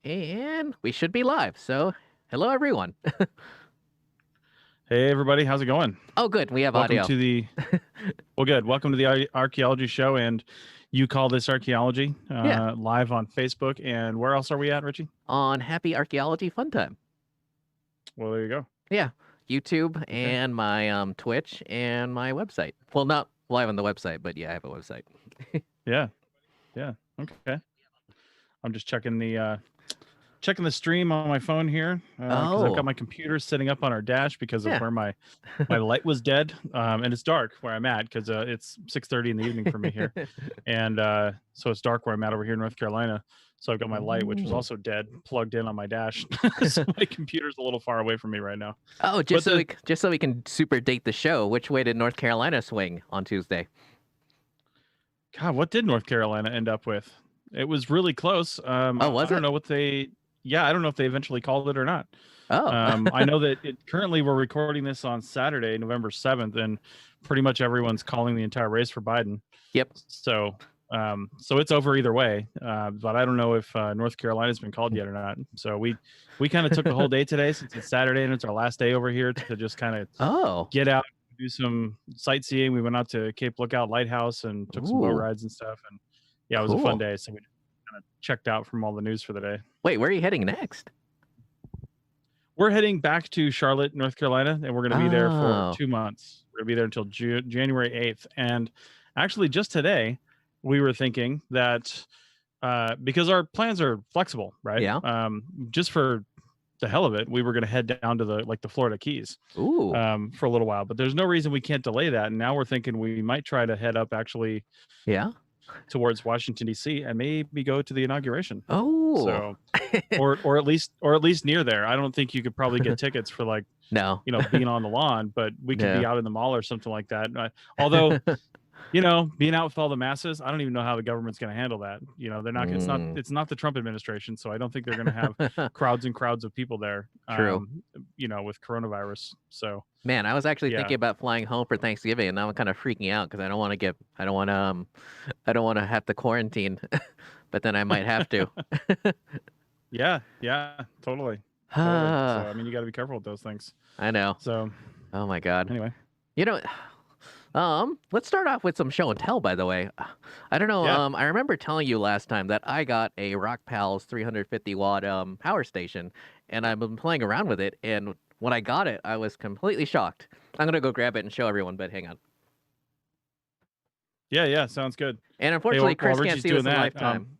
And we should be live. So, hello everyone. Hey everybody, how's it going? Oh, good. We have Welcome audio to the well, good. Welcome to the Archaeology show, and you call this Archaeology Yeah. live on Facebook. And where else are we at, Richie? on Happy Archaeology Fun Time. Well, there you go. Yeah. YouTube Okay. and my Twitch and my website. Well, not live on the website, but yeah, I have a website. Yeah, yeah. Okay. I'm just checking the stream on my phone here because I've got Oh, my computer sitting up on our dash because of yeah. where my light was dead, and it's dark where I'm at because it's 6:30 in the evening for me here, and so it's dark where I'm at over here in North Carolina. So I've got my light, which was Ooh. also dead, plugged in on my dash. So my computer's a little far away from me right now. Oh, But just so we can super date the show. Which way did North Carolina swing on Tuesday? God, what did North Carolina end up with? It was really close. Oh, I was don't it? know what they. Yeah, I don't know if they eventually called it or not. Oh. I know that currently we're recording this on Saturday, November 7th, and pretty much everyone's calling the entire race for Biden. Yep. So it's over either way. But I don't know if North Carolina's been called yet or not. So we kind of took the whole day today since it's Saturday and it's our last day over here to just kind of Oh. get out, do some sightseeing. We went out to Cape Lookout Lighthouse and took some boat Ooh. rides and stuff. And yeah, it was a fun Cool. day. So we kind of checked out from all the news for the day. Wait, where are you heading next? We're heading back to Charlotte, North Carolina, and we're going to be there for Oh. 2 months. We're going to be there until January 8th. And actually, just today, we were thinking that because our plans are flexible, right? Yeah. Just for the hell of it, we were going to head down to the Florida Keys Ooh. for a little while. But there's no reason we can't delay that. And now we're thinking we might try to head up actually Yeah. towards Washington D.C. and maybe go to the inauguration. Oh. So, or at least near there. I don't think you could probably get tickets for like No. being on the lawn, but we could Yeah. be out in the mall or something like that. Although, being out with all the masses, I don't even know how the government's going to handle that. They're not. It's not the Trump administration, so I don't think they're going to have crowds and crowds of people there. True. With coronavirus. So Man, I was actually yeah. thinking about flying home for Thanksgiving, and now I'm kind of freaking out because I don't want to have to quarantine, but then I might have to. Yeah, totally. So I mean, you got to be careful with those things. I know. So, oh my God. Anyway, let's start off with some show and tell. By the way, I don't know. Yeah. I remember telling you last time that I got a Rock Pals 350 watt power station, and I've been playing around with it. And when I got it, I was completely shocked. I'm gonna go grab it and show everyone, but hang on. Yeah, sounds good. And unfortunately, Chris can't Richie's see this in doing that, lifetime.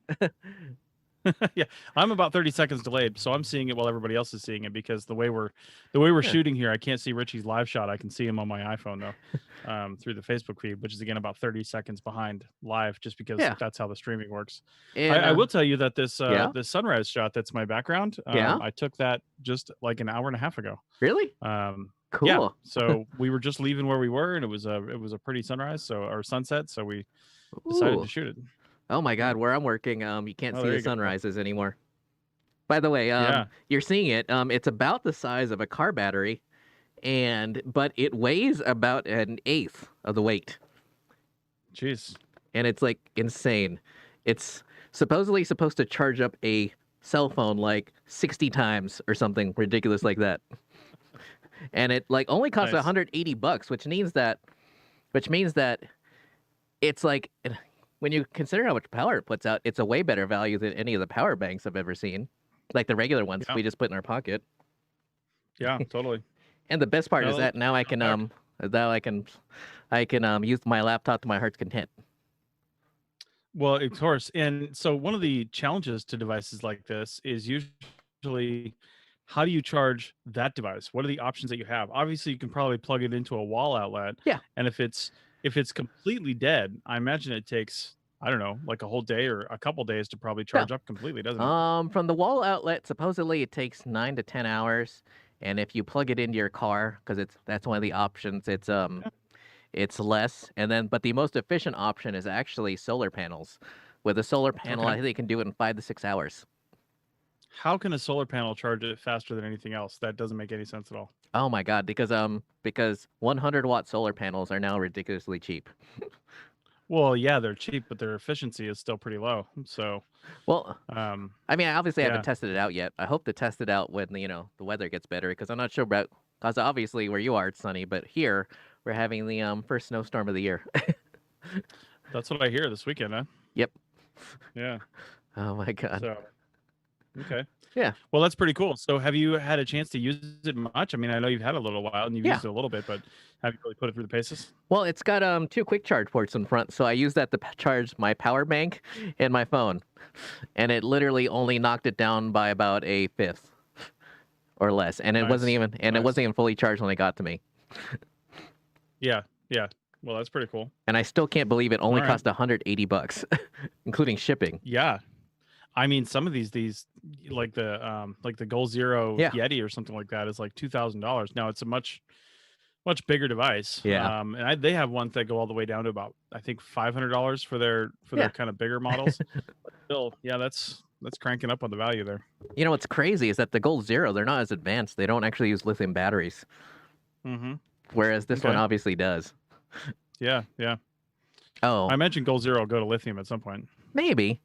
Yeah, I'm about 30 seconds delayed, so I'm seeing it while everybody else is seeing it because the way we're shooting here, I can't see Richie's live shot. I can see him on my iPhone though, through the Facebook feed, which is again about 30 seconds behind live, just because that's how the streaming works. And, I will tell you that this sunrise shot that's my background, Yeah? I took that just like an hour and a half ago. Really? Yeah, Cool. so we were just leaving where we were, and it was a pretty sunrise, or sunset, so we decided Ooh. to shoot it. Oh my God, where I'm working, you can't see there the you go. sunrises anymore. By the way, Yeah. you're seeing it. It's about the size of a car battery, but it weighs about an eighth of the weight, Jeez. and it's like insane. It's supposedly supposed to charge up a cell phone like 60 times or something ridiculous like that. And it like only costs Nice. $180, which means that it's like, when you consider how much power it puts out, it's a way better value than any of the power banks I've ever seen, like the regular ones Yeah. we just put in our pocket. Yeah, totally. And the best part is Well, that now I can use my laptop to my heart's content. Well, of course. And so one of the challenges to devices like this is usually how do you charge that device? What are the options that you have? Obviously, you can probably plug it into a wall outlet. Yeah. And if it's completely dead, I imagine it takes, I don't know, like a whole day or a couple days to probably charge up completely, doesn't it? From the wall outlet, supposedly it takes 9 to 10 hours, and if you plug it into your car, because that's one of the options, it's less. And then, but the most efficient option is actually solar panels. With a solar panel, I think they can do it in 5 to 6 hours. How can a solar panel charge it faster than anything else? That doesn't make any sense at all. Oh my God, because 100-watt solar panels are now ridiculously cheap. Well, yeah, they're cheap, but their efficiency is still pretty low. So, Well, um, I mean, I obviously haven't yeah, tested it out yet. I hope to test it out when the weather gets better because I'm not sure about because obviously where you are it's sunny, but here we're having the first snowstorm of the year. that's what I hear this weekend, huh? Yep. Yeah. Oh my god. So, okay. Yeah. Well, that's pretty cool. So, have you had a chance to use it much? I mean, I know you've had a little while and you've Yeah. used it a little bit, but have you really put it through the paces? Well, it's got two quick charge ports in front, so I use that to charge my power bank and my phone, and it literally only knocked it down by about a fifth or less, and it wasn't Nice. even Nice. fully charged when it got to me. Yeah. Yeah. Well, that's pretty cool. And I still can't believe it All only right. cost $180, including shipping. Yeah. I mean, some of these like the Goal Zero Yeah. Yeti or something like that is like $2,000. Now it's a much bigger device. Yeah. And they have ones that go all the way down to about I think $500 for their Yeah. kind of bigger models. But still, yeah, that's cranking up on the value there. You know what's crazy is that the Gold Zero, they're not as advanced. They don't actually use lithium batteries, Mm-hmm. whereas this one Okay. obviously does. Yeah, yeah. Oh, I mentioned Goal Zero will go to lithium at some point. maybe.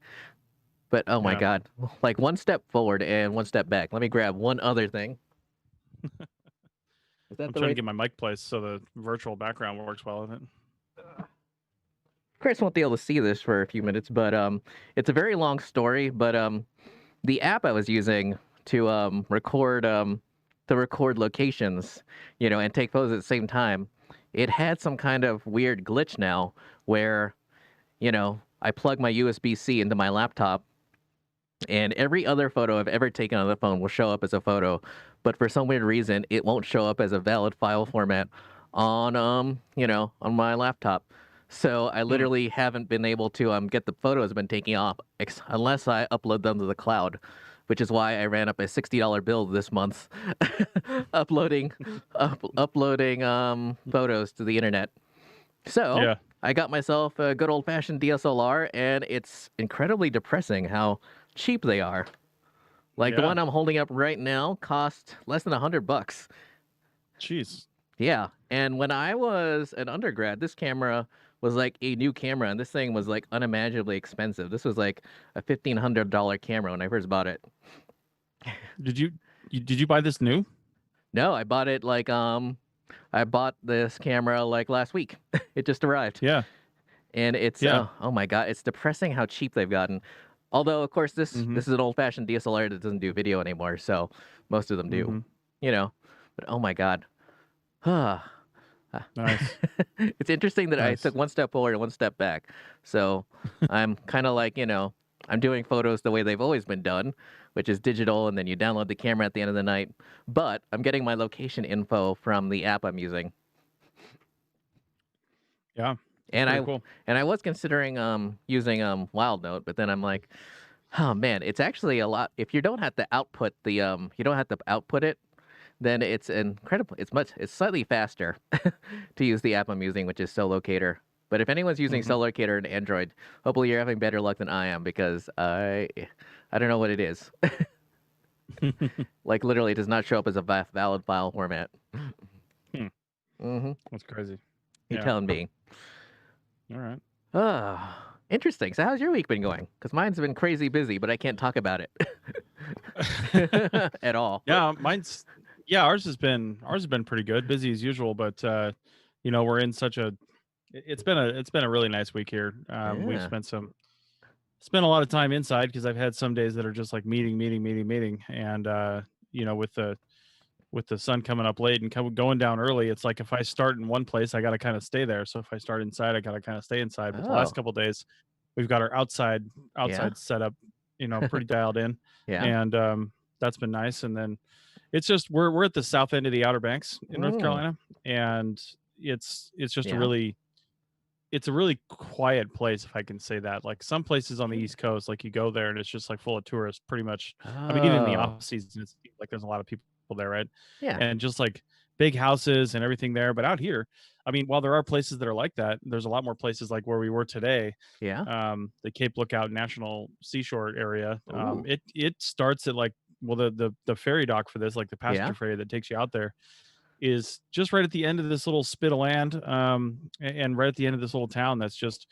But oh my Yeah. god, like one step forward and one step back. Let me grab one other thing. Is that I'm the trying to right? get my mic placed so the virtual background works well with it. Chris won't be able to see this for a few minutes, but it's a very long story. But the app I was using to record locations, and take photos at the same time, it had some kind of weird glitch now where, I plug my USB-C into my laptop, and every other photo I've ever taken on the phone will show up as a photo, but for some weird reason, it won't show up as a valid file format on on my laptop. So I Hmm. literally haven't been able to get the photos I've been taking off unless I upload them to the cloud, which is why I ran up a $60 bill this month uploading uploading photos to the internet. So Yeah. I got myself a good old fashioned DSLR, and it's incredibly depressing how cheap they are. Like the Yeah. one I'm holding up right now cost less than $100. Jeez. Yeah, and when I was an undergrad, this camera was like a new camera, and this thing was like unimaginably expensive. This was like a $1,500 camera when I first bought it. Did you buy this new? No, I bought it like I bought this camera like last week. It just arrived. Yeah. And it's Yeah. oh my god, it's depressing how cheap they've gotten. Although of course this Mm-hmm. this is an old-fashioned DSLR that doesn't do video anymore, so most of them do, Mm-hmm. you know. But oh my god. Ah. Nice. It's interesting that I Nice. took one step forward and one step back. So I'm kind of like, I'm doing photos the way they've always been done, which is digital and then you download the camera at the end of the night. But I'm getting my location info from the app I'm using. Yeah. And Pretty I cool. and I was considering using WildNote, but then I'm like, oh man, it's actually a lot if you don't have to output it, then it's incredible. It's slightly faster to use the app I'm using, which is Solocator. But if anyone's using Mm-hmm. Solocator and Android, hopefully you're having better luck than I am because I don't know what it is. Like literally, it does not show up as a valid file format. Hmm. Mm-hmm. That's crazy. You're Yeah. telling me. All right. Ah, interesting. So how's your week been going? Because mine's been crazy busy, but I can't talk about it at all. Yeah, ours has been pretty good. Busy as usual, but we're in such a it's been a really nice week here. We've Yeah. spent a lot of time inside because I've had some days that are just like meeting, and with the sun coming up late and going down early, it's like if I start in one place, I got to kind of stay there. So if I start inside, I got to kind of stay inside. But the last Oh, couple of days, we've got our outside yeah. setup, pretty dialed in, Yeah. and that's been nice. And then it's just we're at the south end of the Outer Banks in North Mm, Carolina, and it's just yeah. a really quiet place, if I can say that. Like some places on the East Coast, like you go there and it's just like full of tourists pretty much. I mean, even in the Oh, off season, it's like there's a lot of people there, right? yeah. And just like big houses and everything there. But out here, I mean, while there are places that are like that, there's a lot more places like where we were today, Yeah. the Cape Lookout National Seashore area. Ooh. It starts at like, well, the ferry dock for this, like the Yeah. passenger ferry that takes you out there, is just right at the end of this little spit of land, and right at the end of this little town that's just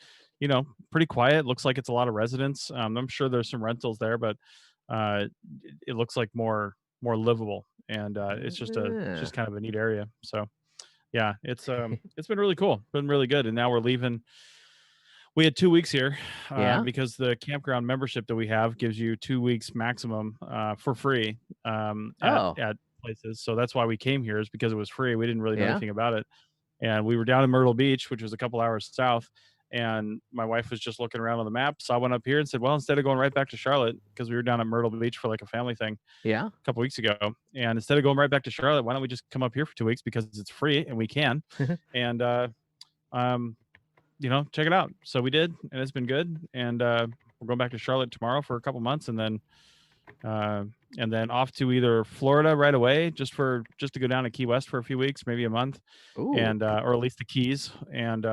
pretty quiet. Looks like it's a lot of residents. I'm sure there's some rentals there, but it looks like more livable, and it's Ah. just kind of a neat area. So yeah, it's been really cool, been really good, and now we're leaving. We had 2 weeks here Yeah? because the campground membership that we have gives you 2 weeks maximum for free Oh, at places. So that's why we came here, is because it was free. We didn't really know yeah? anything about it, and we were down in Myrtle Beach, which was a couple hours south. And my wife was just looking around on the map, so I went up here and said, "Well, instead of going right back to Charlotte, because we were down at Myrtle Beach for like a family thing Yeah? a couple weeks ago, and instead of going right back to Charlotte, why don't we just come up here for 2 weeks because it's free and we can, and um, check it out." So we did, and it's been good. And we're going back to Charlotte tomorrow for a couple months, uh, and then off to either Florida right away, just to go down to Key West for a few weeks, maybe a month, Ooh. and or at least the Keys, and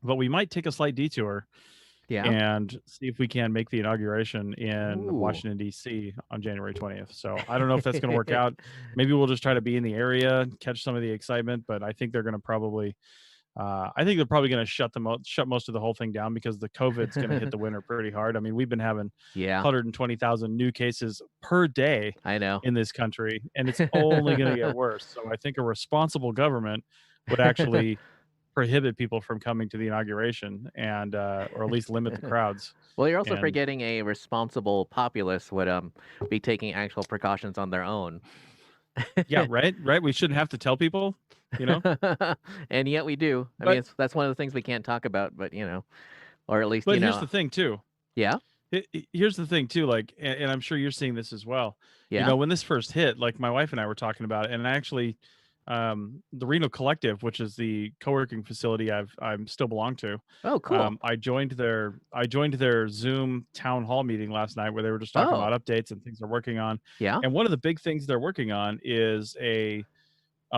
but we might take a slight detour Yeah? and see if we can make the inauguration in Ooh. Washington D.C. on January 20th. So I don't know if that's going to work out. Maybe we'll just try to be in the area, catch some of the excitement, but I think they're going to probably going to shut most of the whole thing down, because the COVID's going to hit the winter pretty hard. I mean, we've been having Yeah, 120,000 new cases per day I know. in this country, and it's only going to get worse. So I think a responsible government would actually prohibit people from coming to the inauguration, and or at least limit the crowds. Well, you're also And forgetting a responsible populace would be taking actual precautions on their own. yeah, right. We shouldn't have to tell people, you know. And yet we do. I mean, But that's one of the things we can't talk about, but or at least, here's the thing too. yeah? Here's the thing too, like, and I'm sure you're seeing this as well. Yeah? When this first hit, like my wife and I were talking about it, and actually, the Reno Collective, which is the co-working facility I'm still belong to, Oh, cool. I joined their Zoom town hall meeting last night, where they were just talking Oh, about updates and things they're working on. yeah? And one of the big things they're working on is a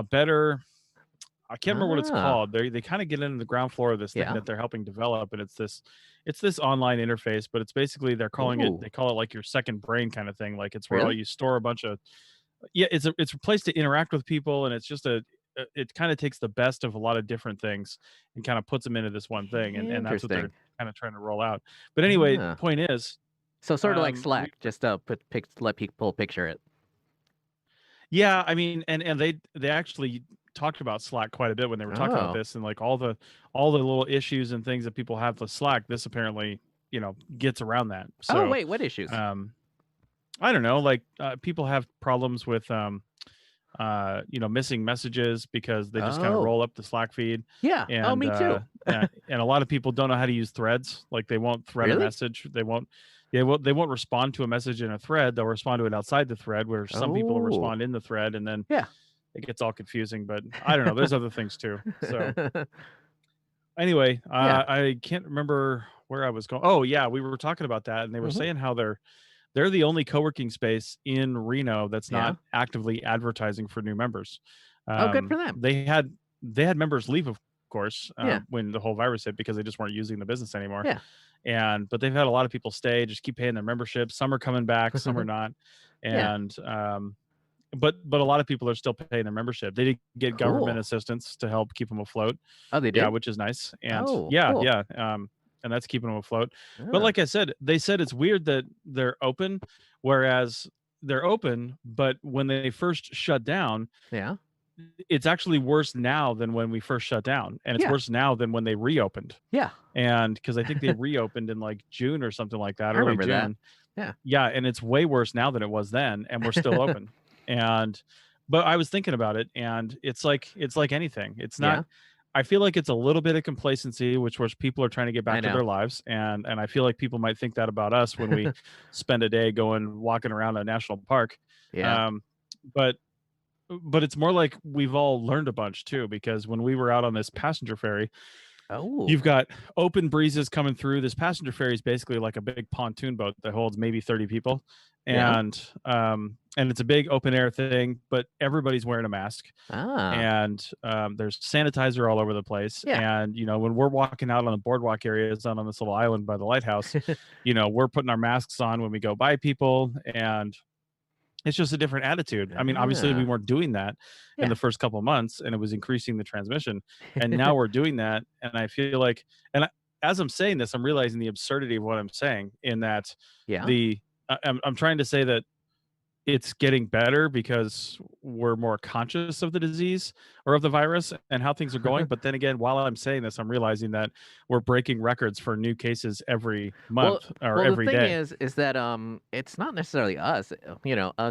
better, I can't remember what it's Ah, called. They kind of get into the ground floor of this thing yeah. that they're helping develop, and it's this online interface, but it's basically, they Ooh, call it like your second brain kind of thing. Like, it's where all really? you store a bunch of, yeah, it's a place to interact with people, and it's just it kind of takes the best of a lot of different things and kind of puts them into this one thing, and that's what they're Interesting. kind of trying to roll out. But anyway, Ah. point is, So sort of like we Slack, just let people picture it. yeah, I mean, and they actually talked about Slack quite a bit when they were talking about Oh. this, and like all the little issues and things that people have with Slack. This apparently, gets around that. Oh, So, wait, what issues? um, I don't know, like, people have problems with missing messages because they just kind of Oh, roll up the Slack feed, yeah. Oh, and me too. and a lot of people don't know how to use threads. Like, they won't thread a Really? message. They won't respond to a message in a thread. They'll respond to it outside the thread, where some people will Oh, respond in the thread, and then yeah. it gets all confusing. But I don't know. There's other things too. So anyway, Yeah. I can't remember where I was going. Oh yeah, we were talking about that, and they were Mhm. saying how they're the only co-working space in Reno that's Yeah. not actively advertising for new members. Oh, good for them. They had members leave, of course, Yeah. when the whole virus hit, because they just weren't using the business anymore. Yeah. But they've had a lot of people stay, just keep paying their membership. Some are coming back, some are not, Yeah. and but a lot of people are still paying their membership. They did get government Cool. assistance to help keep them afloat. Oh, they Yeah, did? which is nice. And Oh, yeah, cool. yeah, and that's keeping them afloat. But Ah, like I said, they said it's weird that they're open, whereas they're open, but when they first shut down, yeah. it's actually worse now than when we first shut down, and it's Yeah. worse now than when they reopened. Yeah. And because I think they reopened in like June or something like that, I early remember that. June. Yeah. Yeah, and it's way worse now than it was then, and we're still open. And but I was thinking about it, and it's like anything. It's not. Yeah. I feel like it's a little bit of complacency, which people are trying to get I back to know. their lives, and I feel like people might think that about us when we spend a day walking around a national park. Yeah. Um, but it's more like we've all learned a bunch too, because when we were out on this passenger ferry, Oh, you've got open breezes coming through. This passenger ferry is basically like a big pontoon boat that holds maybe 30 people. yeah. And it's a big open air thing, but everybody's wearing a mask, Ah, and there's sanitizer all over the place. yeah. And when we're walking out on the boardwalk areas on this little island by the lighthouse, we're putting our masks on when we go by people, and it's just a different attitude. I mean, obviously, we Ah, weren't doing that in yeah. the first couple of months, and it was increasing the transmission. And now we're doing that, and I feel like, and as I'm saying this, I'm realizing the absurdity of what I'm saying in that Yeah. the I'm trying to say that it's getting better because we're more conscious of the disease or of the virus and how things are going. But then again, while I'm saying this, I'm realizing that we're breaking records for new cases every Well, month or well, the every thing day. is that it's not necessarily us,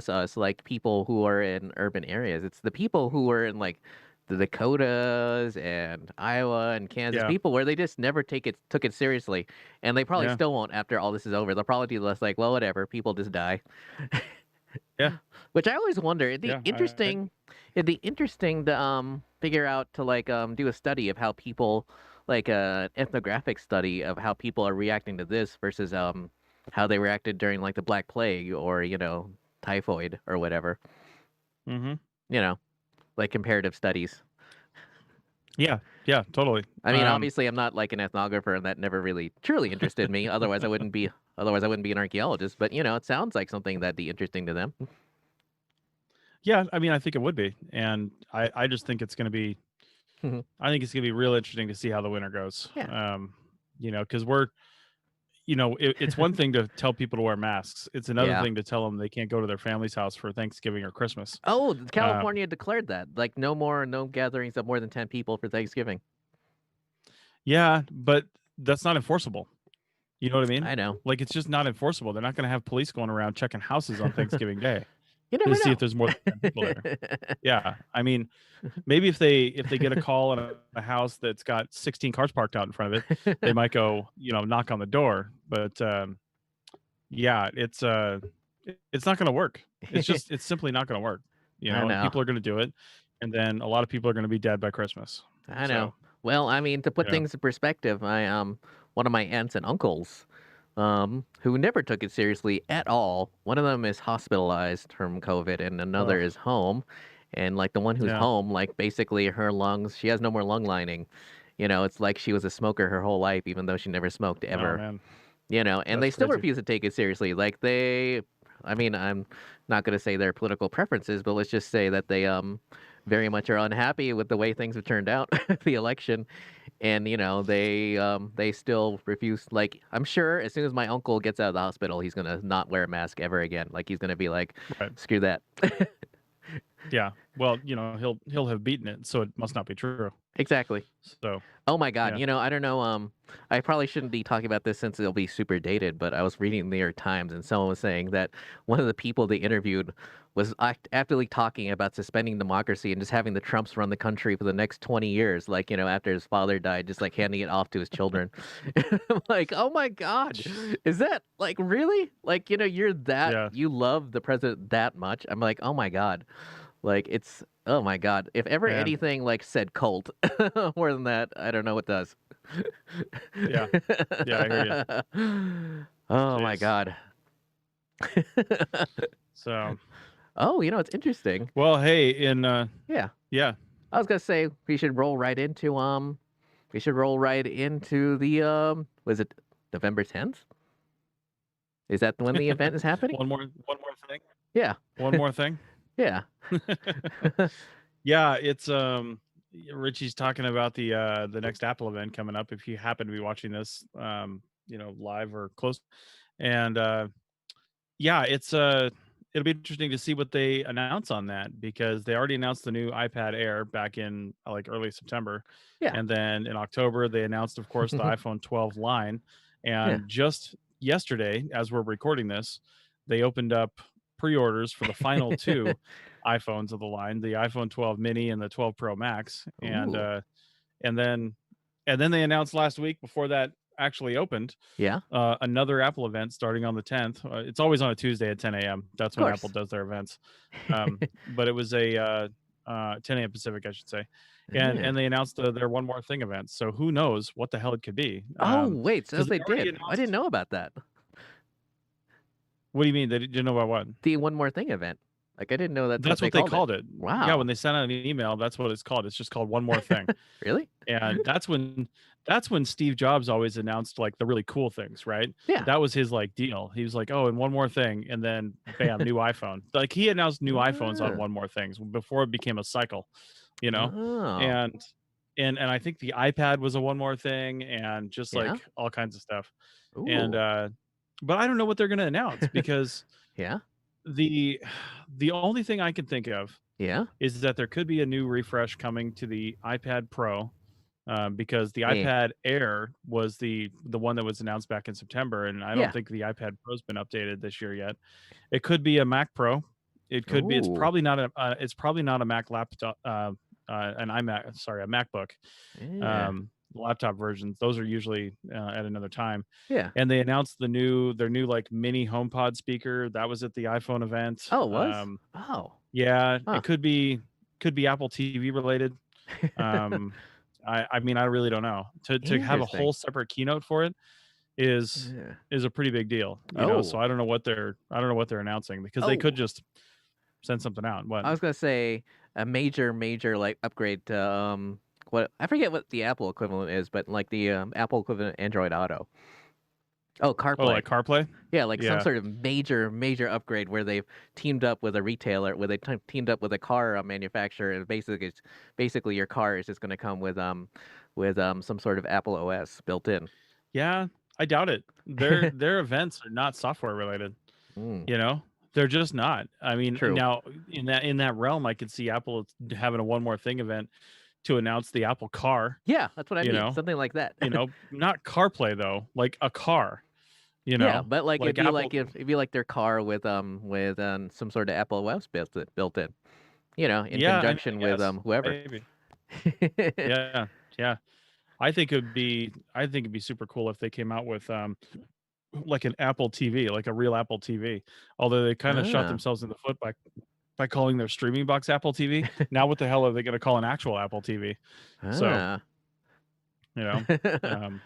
us like people who are in urban areas. It's the people who are in like the Dakotas and Iowa and Kansas, Yeah. people where they just never took it seriously, and they probably Yeah. still won't after all this is over. They'll probably be less like, well, whatever, people just die. Yeah. Which I always wonder, Yeah. it'd be interesting to figure out to like do a study of how people like ethnographic study of how people are reacting to this versus how they reacted during like the Black Plague or, typhoid or whatever. Mm-hmm. You know, like comparative studies. Yeah. Yeah. Totally. I mean, obviously I'm not like an ethnographer and that never really truly interested me. Otherwise I wouldn't be an archaeologist, but it sounds like something that'd be interesting to them. Yeah. I mean, I think it would be, and I just think it's going to be. I think it's going to be real interesting to see how the winter goes. Yeah. Because it's one thing to tell people to wear masks. It's another Yeah. thing to tell them they can't go to their family's house for Thanksgiving or Christmas. Oh, Um, California declared that. Like no gatherings of more than 10 people for Thanksgiving. yeah, but that's not enforceable. You know what I mean? I know. Like, it's just not enforceable. They're not going to have police going around checking houses on Thanksgiving Day You to never see if know. there's more than 10 people there. Yeah, I mean, maybe if they get a call in a house that's got 16 cars parked out in front of it, they might go, knock on the door. But yeah, it's not going to work. It's simply not going to work. I And know. people are going to do it, and then a lot of people are going to be dead by Christmas. I know. So, Well, I mean, to put things in perspective, I one of my aunts and uncles who never took it seriously at all. One of them is hospitalized from COVID and another oh is home. And like the one who's yeah, home, like basically her lungs, she has no more lung lining. It's like she was a smoker her whole life even though she never smoked oh ever. man, And that's they still crazy. refuse to take it seriously. I mean, I'm not going to say their political preferences, but let's just say that they very much are unhappy with the way things have turned out, the election, and they still refuse. Like I'm sure as soon as my uncle gets out of the hospital, he's gonna not wear a mask ever again. Like he's gonna be like, Right. screw that. Yeah. Well, he'll have beaten it, so it must not be true. Exactly. So, Oh my God, yeah. I don't know, I probably shouldn't be talking about this since it'll be super dated, but I was reading the New York Times and someone was saying that one of the people they interviewed was actively talking about suspending democracy and just having the Trumps run the country for the next 20 years, like, after his father died, just like handing it off to his children. I'm like, oh my God, is that like really? Like, Yeah. you love the president that much? I'm like, oh my God. Like it's oh my God. If ever Man. anything like said cult more than that, I don't know what does. Yeah. Yeah, I hear you. Oh my Jeez. God. So, Oh, it's interesting. well, hey, Yeah. yeah. I was gonna say we should roll right into the was it November 10th? Is that when the event is happening? One more thing. Yeah. One more thing. Yeah. Yeah, it's Richie's talking about the next Apple event coming up if you happen to be watching this live or close. And yeah, it'll be interesting to see what they announce on that because they already announced the new iPad Air back in like early September. Yeah. And then in October they announced of course the iPhone 12 line, Yeah. and just yesterday as we're recording this, they opened up pre-orders for the final two iPhones of the line, the iPhone 12 mini and the 12 Pro Max. And Ooh. and then and then they announced last week before that actually opened Yeah. another Apple event starting on the 10th. It's always on a Tuesday at 10 a.m. That's Of when Apple course. does their events. But it was a 10 a.m. Pacific, I should say. And Yeah. and they announced their one more thing event. So who knows what the hell it could be? Oh, wait, so Because they they already did. I didn't announced. know about that. What do you mean they didn't know about what? The One More Thing event. Like I didn't know that's what That's they what they called it. called it. Yeah, when Wow. they sent out an email, that's what it's called. It's just called one more thing. Really? And that's when Steve Jobs always announced like the really cool things, right? Yeah. That was his like deal. He was like, "Oh, and one more thing," and then bam, new iPhone. Like he announced new iPhones on Ah. one more things before it became a cycle, you know. Oh. And and I think the iPad was a one more thing, and just Yeah. like all kinds of stuff. And Ooh. but I don't know what they're going to announce because Yeah. the the only thing I can think of Yeah. is that there could be a new refresh coming to the iPad Pro, because the Eh. iPad Air was the one that was announced back in September, and I don't Yeah. think the iPad Pro's been updated this year yet. It could be a Mac Pro. It could be. It's Ooh. probably not a. It's probably not a Mac laptop. An iMac. Sorry, a MacBook. Yeah. Um, Laptop versions. Those are usually at another time. Yeah. And they announced their new like mini HomePod speaker. That was at the iPhone event. Oh, it was? Oh. Yeah, Huh. it could be Apple TV related. Um, I mean, I really don't know. To have a Interesting. whole separate keynote for it is Yeah. is a pretty big deal, you know. So Oh. I don't know what they're announcing because they could Oh. just send something out. What? I was gonna say a major like upgrade to what I forget what the Apple equivalent is, but like the Apple equivalent Android Auto. Oh, Oh, CarPlay. like CarPlay? Yeah, like some Yeah. sort of major upgrade where they've teamed up with a retailer, where they teamed up with a car manufacturer, and basically your car is just going to come with some sort of Apple OS built in. Yeah, I doubt it. Their events are not software related, Mm, you know? They're just not. I mean, true. now in that realm, I could see Apple having a one more thing event to announce the Apple Car, Yeah, that's what I you mean. know? Something like that. Not CarPlay though, like a car, Yeah, but like like Apple. it'd be like their car with some sort of Apple OS built in. In Yeah, I conjunction with guess whoever. maybe. Yeah, yeah. I think it'd be super cool if they came out with like an Apple TV, like a real Apple TV. Although they kind of shot Ah, themselves in the foot by calling their streaming box Apple TV. Now what the hell are they going to call an actual Apple TV? So, ah. you know, um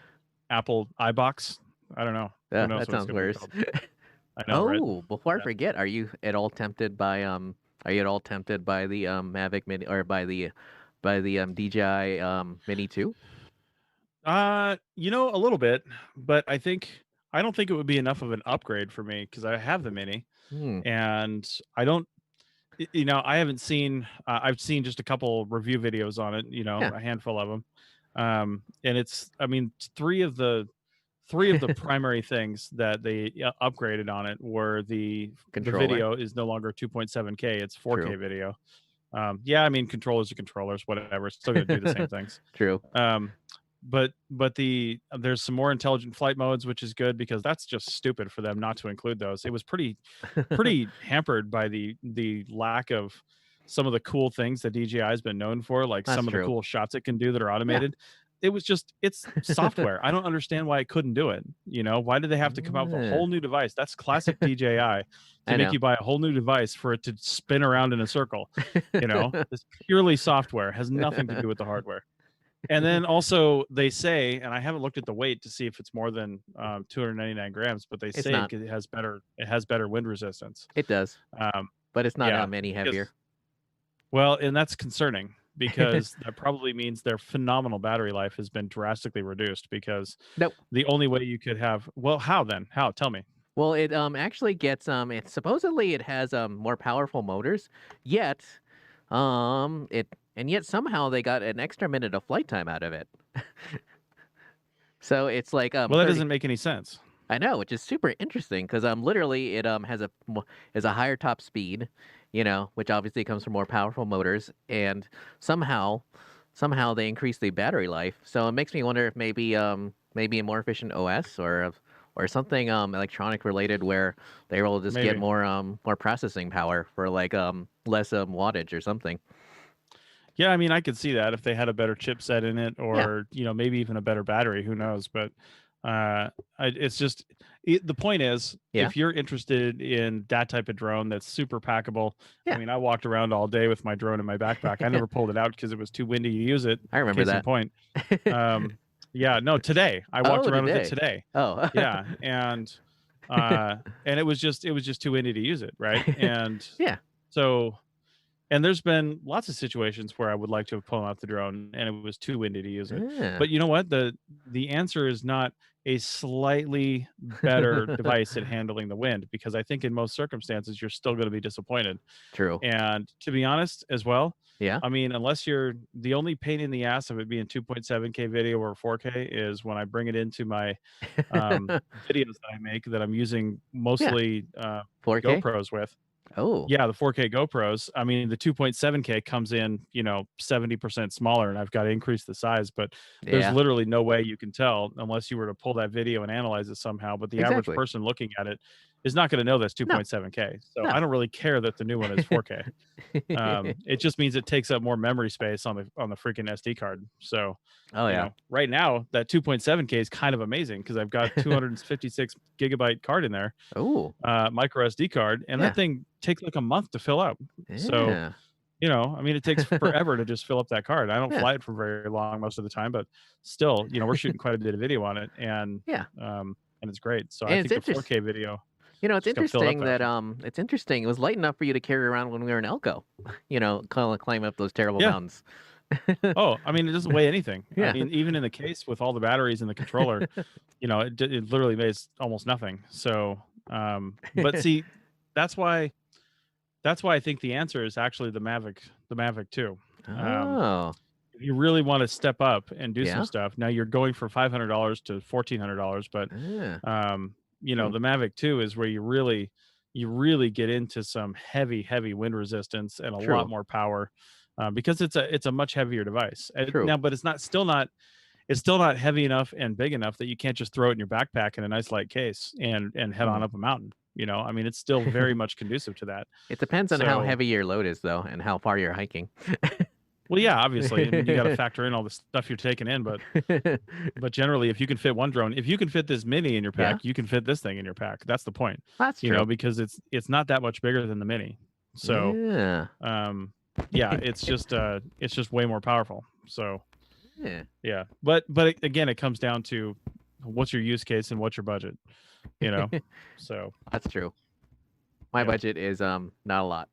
Apple iBox. I don't know. Who Yeah, knows that what it's sounds going to be worse. called? I know, right? Oh, before I Yeah. forget, are you at all tempted by the Mavic Mini or by the DJI Mini 2? A little bit, but I don't think it would be enough of an upgrade for me because I have the Mini, Hmm, and I don't. I haven't seen. I've seen just a couple review videos on it. yeah, A handful of them, and it's. I mean, three of the primary things that they upgraded on it were the controller. video is no longer 2.7K. It's True. 4K video. Yeah, I mean, controllers are controllers, whatever. It's still going to do the same things. True. Um, but there's some more intelligent flight modes, which is good because that's just stupid for them not to include those. It was pretty hampered by the lack of some of the cool things that DJI has been known for, like That's some of the true. cool shots it can do that are Yeah. automated. It's software. I don't understand why it couldn't do it. Why did they have to come out with a Yeah, whole new device? That's classic DJI to I make know. you buy a whole new device for it to spin around in a circle. It's purely software, has nothing to do with the hardware. And then also they say, and I haven't looked at the weight to see if it's more than 299 grams, but they It's say not. it has better wind resistance. It does, Um, but it's not yeah, any heavier. because and that's concerning because that probably means their phenomenal battery life has been drastically reduced because Nope. the only way you could have how then? How? Tell me. Well, it actually gets it supposedly it has more powerful motors, yet it and yet somehow they got an extra minute of flight time out of it. So it's like Well, that 30. doesn't make any sense. I know, which is super interesting because literally it has a higher top speed, which obviously comes from more powerful motors, and somehow they increase the battery life. So it makes me wonder if maybe a more efficient OS or something electronic related where they will just get Maybe. more processing power for like less wattage or something. Yeah, I mean, I could see that if they had a better chipset in it, Yeah, or maybe even a better battery. Who knows? But it's just the point is, yeah, if you're interested in that type of drone that's super packable. I yeah. mean, I walked around all day with my drone in my backpack. I never pulled it out because it was too windy to use it. I remember Case in that. point. Um, yeah, no, today I walked Oh, around with it today. today. Oh, Yeah, and it was just too windy to use it, right? And yeah. so And there's been lots of situations where I would like to have pulled out the drone and it was too windy to use it. Yeah. But you know what? The answer is not a slightly better device at handling the wind, because I think in most circumstances you're still going to be disappointed. True. And to be honest as well, Yeah. I mean, unless you're the only pain in the ass of it being 2.7K video or 4K is when I bring it into my videos that I make that I'm using Yeah. mostly 4K. GoPros with. Oh. Yeah, the 4K GoPros. I mean, the 2.7K comes in, 70% smaller, and I've got to increase the size, but there's Yeah. literally no way you can tell unless you were to pull that video and analyze it somehow. But the average Exactly. person looking at it is not going to know that's No. 2.7K. So No. I don't really care that the new one is 4K. It just means it takes up more memory space on the freaking SD card. So, Oh yeah. right now that 2.7K is kind of amazing because I've got 256 gigabyte card in there, Oh. micro SD card, and that Yeah. thing takes like a month to fill up. So, Yeah. I mean, it takes forever to just fill up that card. I don't Yeah. fly it for very long most of the time, but still, we're shooting quite a bit of video on it, Yeah. and it's great. So I And it's think the interesting. 4K video It's just gonna fill it up interesting that faster. it's interesting. It was light enough for you to carry around when we were in Elko. Climb up those terrible Yeah. mountains. Oh, I mean, it doesn't weigh anything. I Yeah. mean, even in the case with all the batteries and the controller, it literally weighs almost nothing. So, but see, that's why I think the answer is actually the Mavic 2. Um, Oh. if you really want to step up and do some Yeah. stuff, now you're going from $500 to $1,400, but Yeah. Hmm. the Mavic 2 is where you really get into some heavy wind resistance and a lot True. more power, because it's a much heavier device. True. Now, but it's still not heavy enough and big enough that you can't just throw it in your backpack in a nice light case and head Hmm. on up a mountain. I mean, it's still very much conducive to that. It depends on how So, heavy your load is, though, and how far you're hiking. well, yeah, obviously, I mean, you got to factor in all the stuff you're taking in, but generally, if you can fit one drone, if you can fit this mini in your Yeah, pack, you can fit this thing in your pack. That's the point, that's true. because it's not that much bigger than the mini. So, Yeah. yeah, it's just way more powerful. So, Yeah. yeah, but again, it comes down to what's your use case and what's your budget, you know. So, That's true. My yeah. budget is not a lot.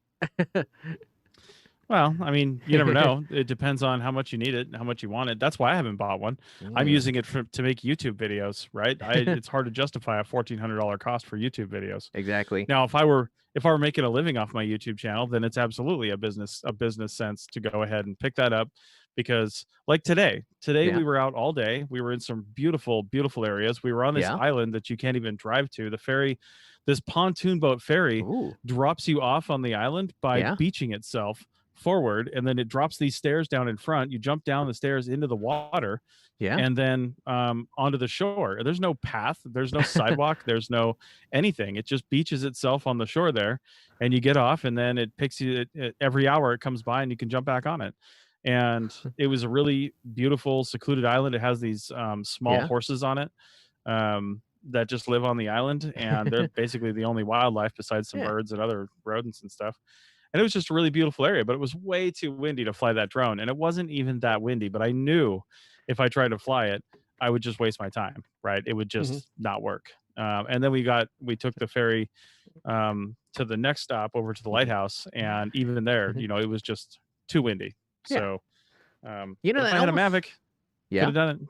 Well, I mean, you never know. It depends on how much you need it and how much you want it. That's why I haven't bought one. I'm Yeah. using it to make YouTube videos, right? It's hard to justify a $1,400 cost for YouTube videos. Exactly. Now, if I were making a living off my YouTube channel, then it's absolutely a business sense to go ahead and pick that up, because like today Yeah. we were out all day. We were in some beautiful areas. We were on this Yeah. island that you can't even drive to. The ferry, this pontoon boat ferry, Ooh. drops you off on the island by Yeah. beaching itself forward, and then it drops these stairs down in front. You jump down the stairs into the water, Yeah. and then onto the shore. There's no path, there's no sidewalk, there's no anything. It just beaches itself on the shore there, and you get off, and then it picks you every hour it comes by, and you can jump back on it. And it was a really beautiful, secluded island. It has these small Yeah. horses on it, that just live on the island, and they're basically the only wildlife besides some Yeah. birds and other rodents and stuff. And it was just a really beautiful area, but it was way too windy to fly that drone. And it wasn't even that windy, but I knew if I tried to fly it, I would just waste my time, right? It would Hmm. just not work. And then we took the ferry to the next stop over to the lighthouse, and even there, it was just too windy. Yeah. So, but if That I had a almost. Mavic, could Yeah. have done it.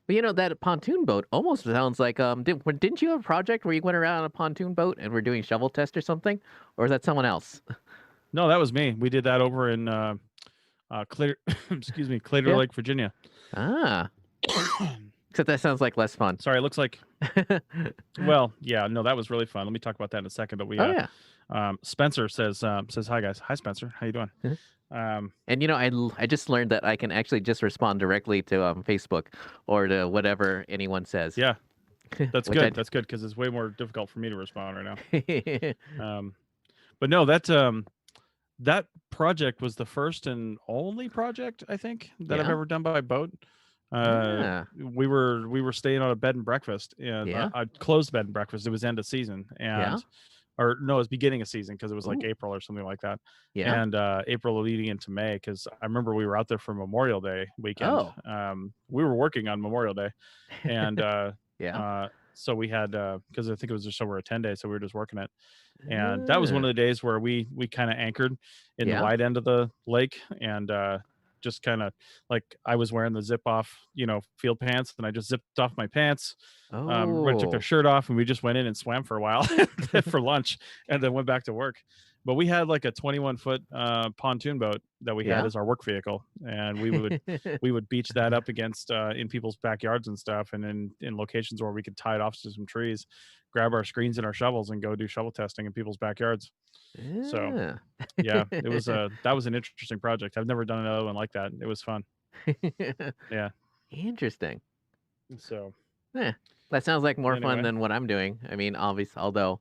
But that pontoon boat almost sounds like didn't you have a project where you went around on a pontoon boat and were doing shovel test or something, or is that someone else? No, that was me. We did that over in Clear, excuse me, Clear Yeah. Lake, Virginia. Ah. Except that sounds like less fun. Sorry, it looks like. Well, yeah, no, that was really fun. Let me talk about that in a second. But Oh yeah. Spencer says hi guys. Hi Spencer, how you doing? Mhm. Um, And I just learned that I can actually just respond directly to Facebook or to whatever anyone says. yeah, that's Which I good. That's good because it's way more difficult for me to respond right d- now. But no, that project was the first and only project I think that I've Yeah. ever done by boat. Ah. We were staying on a bed and breakfast, and Yeah. I closed bed and breakfast. It was end of season, Yeah. or no, it was beginning of season because it was like Ooh. April or something like that, Yeah. and April leading into May, because I remember we were out there for Memorial Day weekend. Oh. We were working on Memorial Day, and Yeah. So we had because I think it was just over a 10-day, so we were just working it. And that was one Ah, of the days where we kind of anchored in the yeah. wide end of the lake, and just kind of like I was wearing the zip off, field pants, and I just zipped off my pants. Everybody took their Oh. shirt off, and we just went in and swam for a while for lunch, and then went back to work. But we had like a 21-foot pontoon boat that we had Yeah. as our work vehicle, and we would beach that up against in people's backyards and stuff, and in locations where we could tie it off to some trees, grab our screens and our shovels, and go do shovel testing in people's backyards. So Yeah. yeah, it was that was an interesting project. I've never done another one like that. It was fun. Yeah. Interesting. So Yeah. That sounds like more fun anyway, than what I'm doing. I mean, obviously, although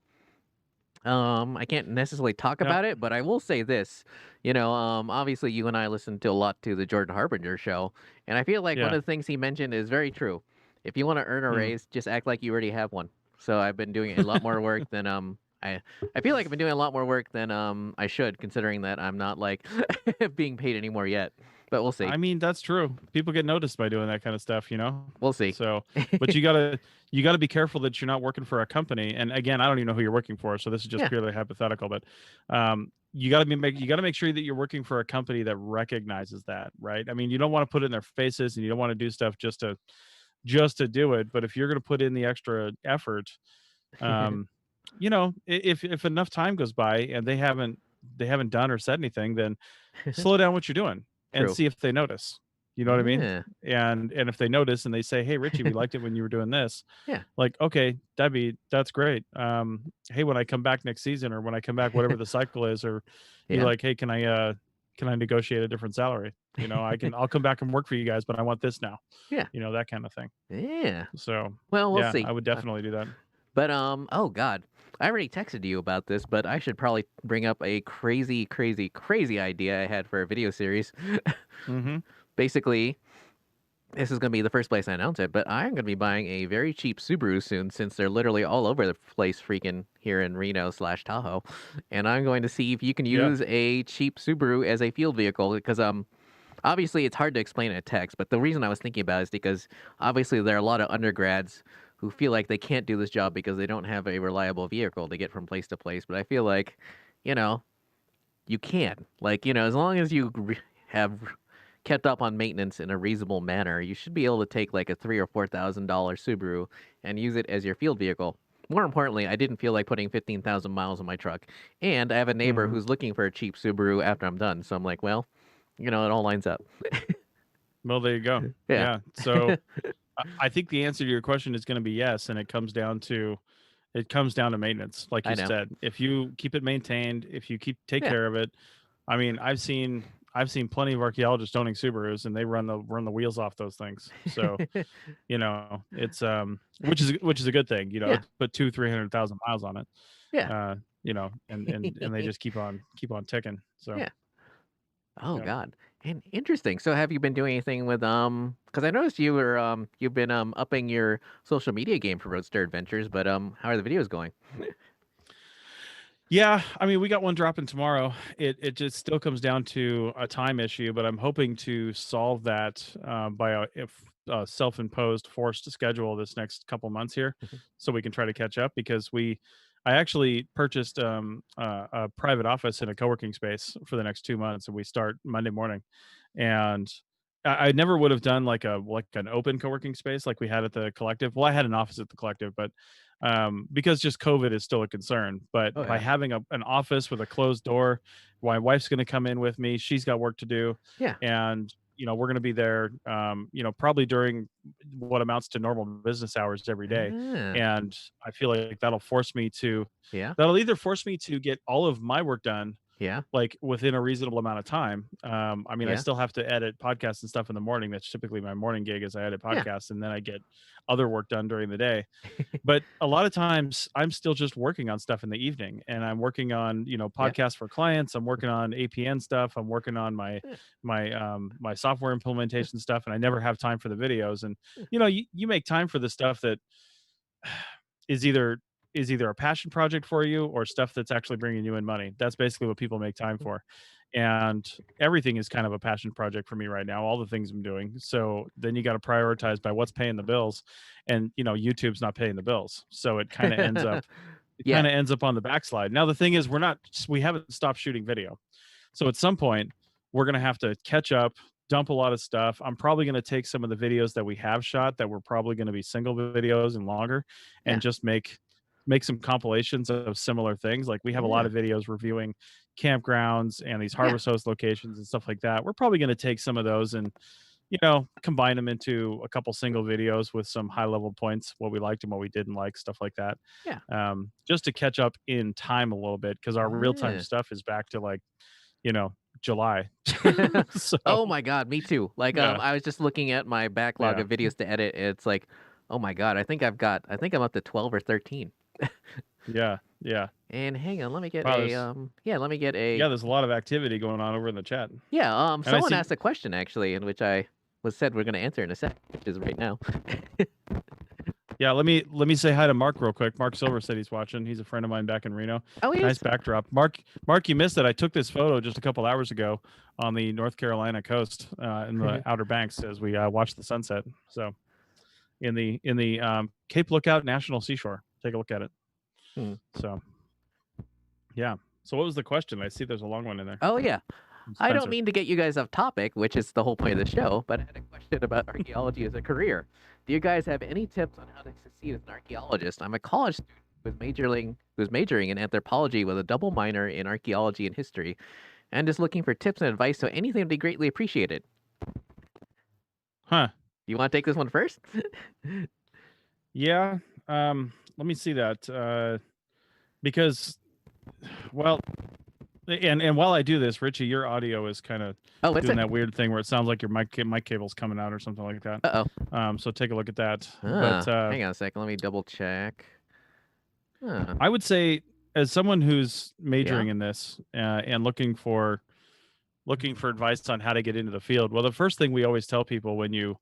I can't necessarily talk yeah, about it, but I will say this. Obviously you and I listened to a lot to the Jordan Harbinger show, and I feel like one yeah, of the things he mentioned is very true. If you want to earn a mm. raise, just act like you already have one. So I've been doing a lot more work than I feel like I've been doing a lot more work than I should, considering that I'm not like being paid anymore yet. But we'll see. I mean, that's true. People get noticed by doing that kind of stuff, you know? We'll see. So, but you gotta be careful that you're not working for a company. And again, I don't even know who you're working for, so this is just Yeah. purely hypothetical, but you gotta make sure that you're working for a company that recognizes that, right? I mean, you don't want to put it in their faces, and you don't want to do stuff just to do it. But if you're gonna put in the extra effort, um, if enough time goes by and they haven't done or said anything, then slow down what you're doing and True. see if they notice. You know what I mean? Yeah. And if they notice and they say, "Hey, Richie, we liked it when you were doing this," Yeah. like, okay, that's great. Hey, when I come back next season or when I come back, whatever the cycle is, or you're Yeah. like, hey, can I negotiate a different salary? I'll come back and work for you guys, but I want this now. Yeah. That kind of thing. Yeah. So Well, we'll yeah, see. I would definitely do that. But oh god, I already texted you about this, but I should probably bring up a crazy, crazy, crazy idea I had for a video series. Mm-hmm. Basically, this is going to be the first place I announce it, but I'm going to be buying a very cheap Subaru soon, since they're literally all over the place, freaking here in Reno/Tahoe, and I'm going to see if you can Yeah. use a cheap Subaru as a field vehicle, because obviously it's hard to explain in a text, but the reason I was thinking about it is because obviously there are a lot of undergrads who feel like they can't do this job because they don't have a reliable vehicle to get from place to place. But I feel like, you know, you can. Like, as long as you have kept up on maintenance in a reasonable manner, you should be able to take like a $3,000 or $4,000 Subaru and use it as your field vehicle. More importantly, I didn't feel like putting 15,000 miles on my truck, and I have a neighbor Mm-hmm. who's looking for a cheap Subaru after I'm done. So I'm like, well, it all lines up. Well, there you go. Yeah. Yeah. So I think the answer to your question is going to be yes, and it comes down to maintenance, like I you know. said. If you keep it maintained, if you take Yeah. care of it, I mean, I've seen plenty of archaeologists owning Subarus, and they run the wheels off those things. So it's which is a good thing. Yeah. Put 300,000 miles on it, Yeah. and they just keep on ticking. So Yeah. Oh yeah. God. And interesting. So have you been doing anything with because I noticed you've been upping your social media game for Roadster Adventures, but how are the videos going? Yeah, I mean, we got one dropping tomorrow. It just still comes down to a time issue, but I'm hoping to solve that by a self-imposed forced schedule this next couple months here, so we can try to catch up because I actually purchased a private office in a co-working space for the next 2 months, and we start Monday morning, and I never would have done like an open co-working space like we had at the collective. Well, I had an office at the collective, but because just COVID is still a concern. But Oh by yeah. having an office with a closed door, my wife's going to come in with me. She's got work to do, Yeah. and we're going to be there. Probably during what amounts to normal business hours every day, Ah, and I feel like yeah. that'll either force me to get all of my work done Yeah. like within a reasonable amount of time. I mean, I Yeah. still have to edit podcasts and stuff in the morning. That's typically my morning gig is I edit Yeah. podcasts and then I get other work done during the day. But a lot of times I'm still just working on stuff in the evening and I'm working on, Yeah. podcasts for clients. I'm working on APN stuff. I'm working on my, Yeah. my software implementation stuff. And I never have time for the videos. And, you make time for the stuff that is either is either a passion project for you or stuff that's actually bringing you in money. That's basically what people make time for. And everything is kind of a passion project for me right now, all the things I'm doing. So then you got to prioritize by what's paying the bills. And, YouTube's not paying the bills. So it kind of ends up it Yeah. kind of ends up on the backslide. Now the thing is we haven't stopped shooting video. So at some point we're going to have to catch up, dump a lot of stuff. I'm probably going to take some of the videos that we have shot that were probably going to be single videos and longer and Yeah. just make some compilations of similar things. Like we have a lot Yeah. of videos reviewing campgrounds and these Yeah. harvest host locations and stuff like that. We're probably going to take some of those and combine them into a couple single videos with some high level points, what we liked and what we didn't like, stuff like that. Yeah. Just to catch up in time a little bit because our real time Yeah. stuff is back to like, July. So Oh my god, me too. Like, yeah, I was just looking at my backlog yeah, of videos to edit, and it's like, oh my god, I think I'm up to 12 or 13. yeah, yeah. And hang on, let me get Wow, a yeah, let me get a there's a lot of activity going on over in the chat. yeah, And I someone see asked a question actually, in which I was said we're gonna answer in a sec, which is right now. Yeah, let me say hi to Mark real quick. Mark Silver said he's watching. He's a friend of mine back in Reno. Oh, he Nice is? backdrop. Mark, you missed it. I took this photo just a couple hours ago on the North Carolina coast in the Outer Banks as we watched the sunset. So in the Cape Lookout National Seashore. Take a look at it. Hmm. So yeah. So what was the question? I see there's a long one in there. Oh yeah. From I don't Spencer. mean to get you guys off topic, which is the whole point of the show, but I had a question about archaeology as a career. Do you guys have any tips on how to succeed as an archaeologist? I'm a college student who's majoring in anthropology with a double minor in archaeology and history, and just looking for tips and advice, so anything would be greatly appreciated. Huh. You want to take this one first? Yeah. Let me see that. Because well, and while I do this, Richie, your audio is kind of Oh, what's doing it? that weird thing where it sounds like your mic cable's coming out or something like that. Uh-oh. So take a look at that. Ah, But hang on a second. Let me double check. Huh. I would say, as someone who's majoring Yeah. in this and looking for advice on how to get into the field, well, the first thing we always tell people when you're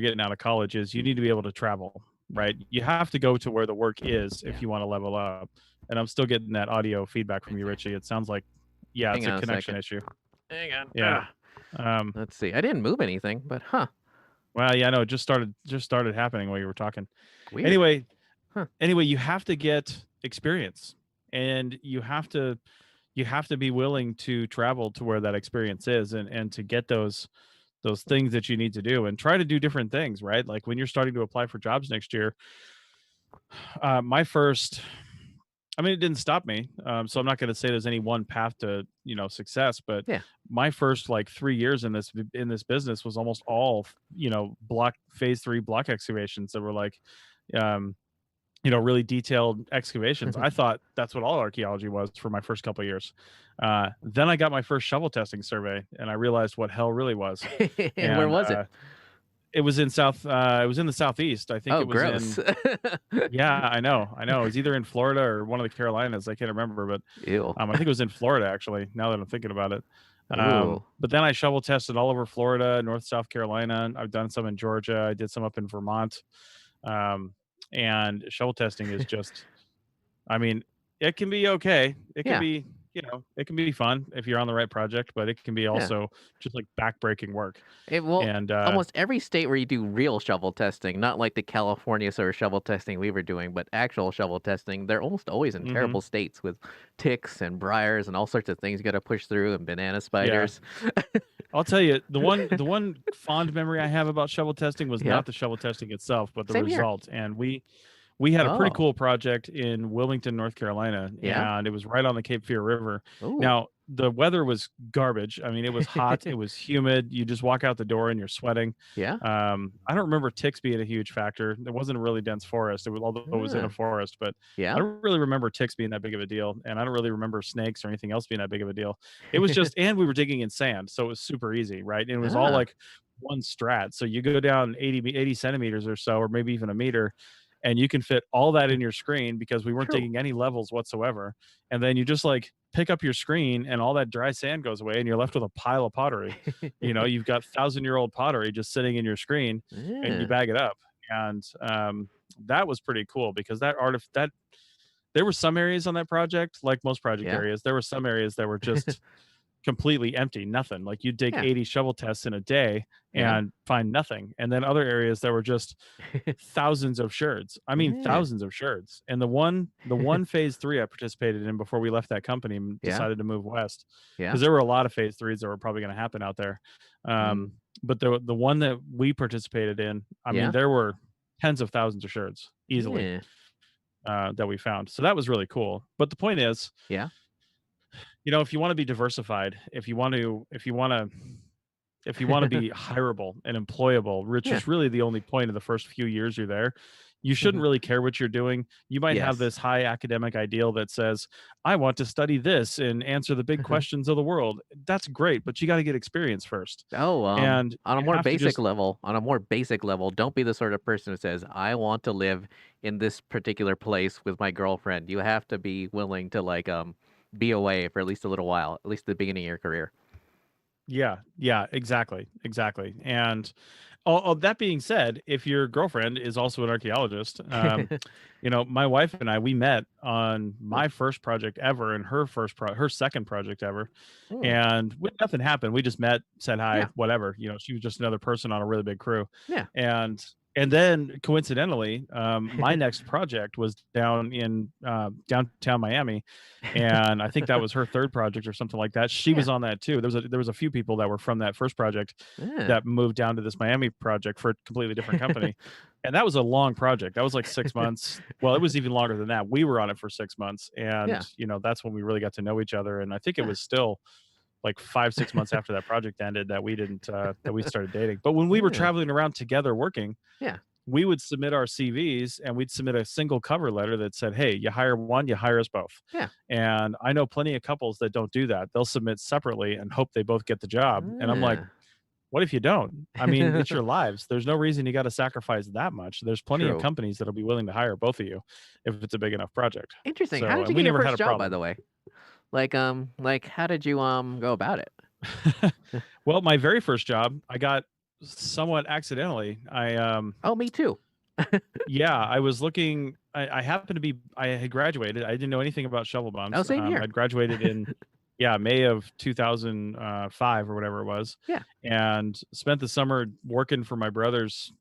getting out of college is you need to be able to travel. Right? You have to go to where the work is if Yeah. you want to level up. And I'm still getting that audio feedback from you, Richie. It sounds like, yeah, it's Hang on a a connection second. issue. Hang on. Yeah. Let's see. I didn't move anything, but Well, yeah, no, it just started happening while you were talking. weird. Anyway, you have to get experience, and you have to be willing to travel to where that experience is, and to get those things that you need to do, and try to do different things, right? Like when you're starting to apply for jobs next year, my first, I mean, it didn't stop me. So I'm not going to say there's any one path to, success, but Yeah. my first like 3 years in this business was almost all, phase 3 block excavations that were like, really detailed excavations. I thought that's what all archaeology was for my first couple of years. Then I got my first shovel testing survey, and I realized what hell really was. And where And was it? it was in it was in the southeast. I think Oh, it was gross. in. Yeah, I know. It was either in Florida or one of the Carolinas. I can't remember, but Ew. I think it was in Florida actually. Now that I'm thinking about it. Ooh. But then I shovel tested all over Florida, North, South Carolina. I've done some in Georgia. I did some up in Vermont. And shovel testing is just, I mean, it can be okay. It can Yeah. be, it can be fun if you're on the right project, but it can be also just like backbreaking work. Well, And almost every state where you do real shovel testing, not like the California sort of shovel testing we were doing, but actual shovel testing, they're almost always in terrible states with ticks and briars and all sorts of things you got to push through, and banana spiders. I'll tell you, the one fond memory I have about shovel testing was not the shovel testing itself, but the Same here. result. And we had a pretty Oh. cool project in Wilmington, North Carolina, Yeah? and it was right on the Cape Fear River. Ooh. Now, the weather was garbage. I mean, it was hot, it was humid. You just walk out the door and you're sweating. Yeah? I don't remember ticks being a huge factor. There wasn't a really dense forest, although it was in a forest, but Yeah? I don't really remember ticks being that big of a deal, and I don't really remember snakes or anything else being that big of a deal. It was just, and we were digging in sand, so it was super easy, right? And it was all like one strat. So you go down 80 centimeters or so, or maybe even a meter, and you can fit all that in your screen because we weren't digging any levels whatsoever. And then you just like pick up your screen and all that dry sand goes away and you're left with a pile of pottery. You've got 1,000-year-old pottery just sitting in your screen and you bag it up. And that was pretty cool because that there were some areas on that project, like most project Yeah. areas, there were some areas that were just completely empty, nothing. Like you'd dig Yeah. 80 shovel tests in a day Yeah. and find nothing. And then other areas that were just thousands of sherds. I mean, Yeah. thousands of sherds. And the one phase 3 I participated in before we left that company and Yeah. decided to move west, Yeah. because there were a lot of phase 3s that were probably going to happen out there. Mm. But the one that we participated in, I mean, Yeah. there were tens of thousands of sherds easily, Yeah. that we found. So that was really cool. But the point is, Yeah. if you want to be diversified, if you want to be hireable and employable, which Yeah. is really the only point of the first few years you're there, you shouldn't really care what you're doing. You might have Yes. this high academic ideal that says, I want to study this and answer the big questions of the world. That's great, but you got to get experience first. Oh, And on a you more have to basic just, level, don't be the sort of person who says, I want to live in this particular place with my girlfriend. You have to be willing to like be away for at least a little while, at least at the beginning of your career. yeah, exactly. And all that being said, if your girlfriend is also an archaeologist, my wife and I, we met on Hmm. my first project ever and her second project ever, Hmm. and nothing happened. We just met, said hi, Yeah. whatever. She was just another person on a really big crew, Yeah. and then coincidentally, my next project was down in downtown Miami, and I think that was her third project or something like that. She Yeah. was on that too. There was a few people that were from that first project Yeah. that moved down to this Miami project for a completely different company. And that was a long project. That was like 6 months. Well, it was even longer than that. We were on it for 6 months. And, Yeah. that's when we really got to know each other. And I think it Yeah. was still like 5, 6 months after that project ended that we didn't, that we started dating. But when we were Yeah. traveling around together working, Yeah. we would submit our CVs and we'd submit a single cover letter that said, hey, you hire one, you hire us both. Yeah. And I know plenty of couples that don't do that. They'll submit separately and hope they both get the job. And I'm like, Yeah. what if you don't? I mean, it's your lives. There's no reason you got to sacrifice that much. There's plenty of True. companies that'll be willing to hire both of you if it's a big enough project. Interesting. How So, did you and we get your never had first a job, by problem. the way? Like how did you go about it? Well, my very first job, I got somewhat accidentally. Oh, me too. Yeah, I was looking. I happened to be. I had graduated. I didn't know anything about shovel Oh, bumps. same here. I'd graduated in, yeah, May of 2005 or whatever it was, Yeah. and spent the summer working for my brother's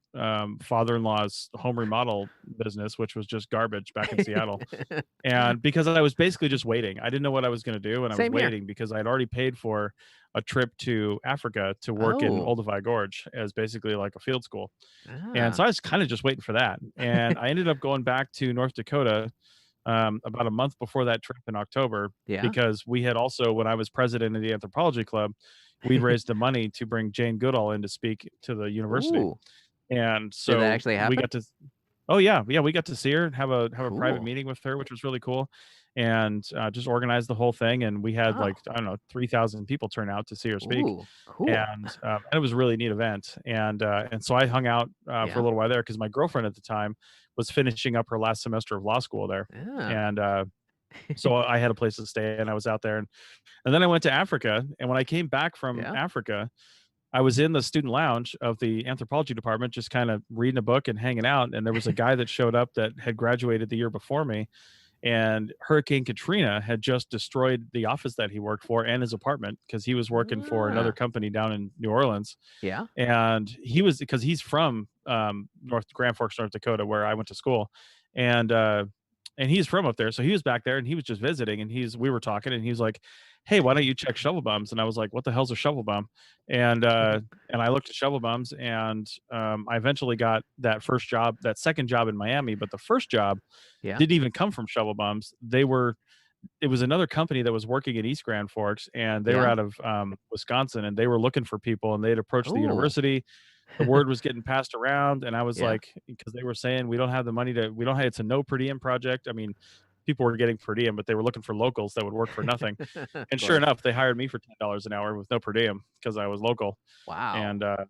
father-in-law's home remodel business, which was just garbage back in Seattle. And because I was basically just waiting, I didn't know what I was going to do, and I was Same here. waiting because I'd already paid for a trip to Africa to work in Oh. Olduvai Gorge as basically like a field school. And Ah. so I was kind of just waiting for that. And I ended up going back to North Dakota about a month before that trip in October Yeah. because we had also, when I was president of the anthropology club, we'd raised the money to bring Jane Goodall in to speak to the university. Ooh. And Did that so actually we happen? got to, oh yeah, we got to see her and have a private Cool. meeting with her, which was really cool, and just organized the whole thing. And we had Oh. like, I don't know, 3,000 people turn out to see her speak, Ooh. Cool. and it was a really neat event. And so I hung out for a Yeah. little while there because my girlfriend at the time was finishing up her last semester of law school there, Yeah. and so I had a place to stay, and I was out there, and then I went to Africa. And when I came back from Yeah. Africa, I was in the student lounge of the anthropology department, just kind of reading a book and hanging out. And there was a guy that showed up that had graduated the year before me, and Hurricane Katrina had just destroyed the office that he worked for and his apartment because he was working for another Ah. company down in New Orleans. Yeah. And he was, because he's from North Grand Forks, North Dakota, where I went to school, and he's from up there, so he was back there and he was just visiting, and we were talking, and he was like, hey, why don't you check shovel bums? And I was like, what the hell's a shovel bum? And I looked at shovel bums, and I eventually got that second job in Miami, but the first job Yeah. didn't even come from shovel bums. It was another company that was working in East Grand Forks, and they were Yeah. out of Wisconsin, and they were looking for people, and they'd approached the Ooh. university. The word was getting passed around, and I was Yeah. like, because they were saying we don't have the money we don't have, it's a no per diem project. I mean, people were getting per diem, but they were looking for locals that would work for nothing. Of And sure course. enough, they hired me for $10 an hour with no per diem because I was local. Wow. And That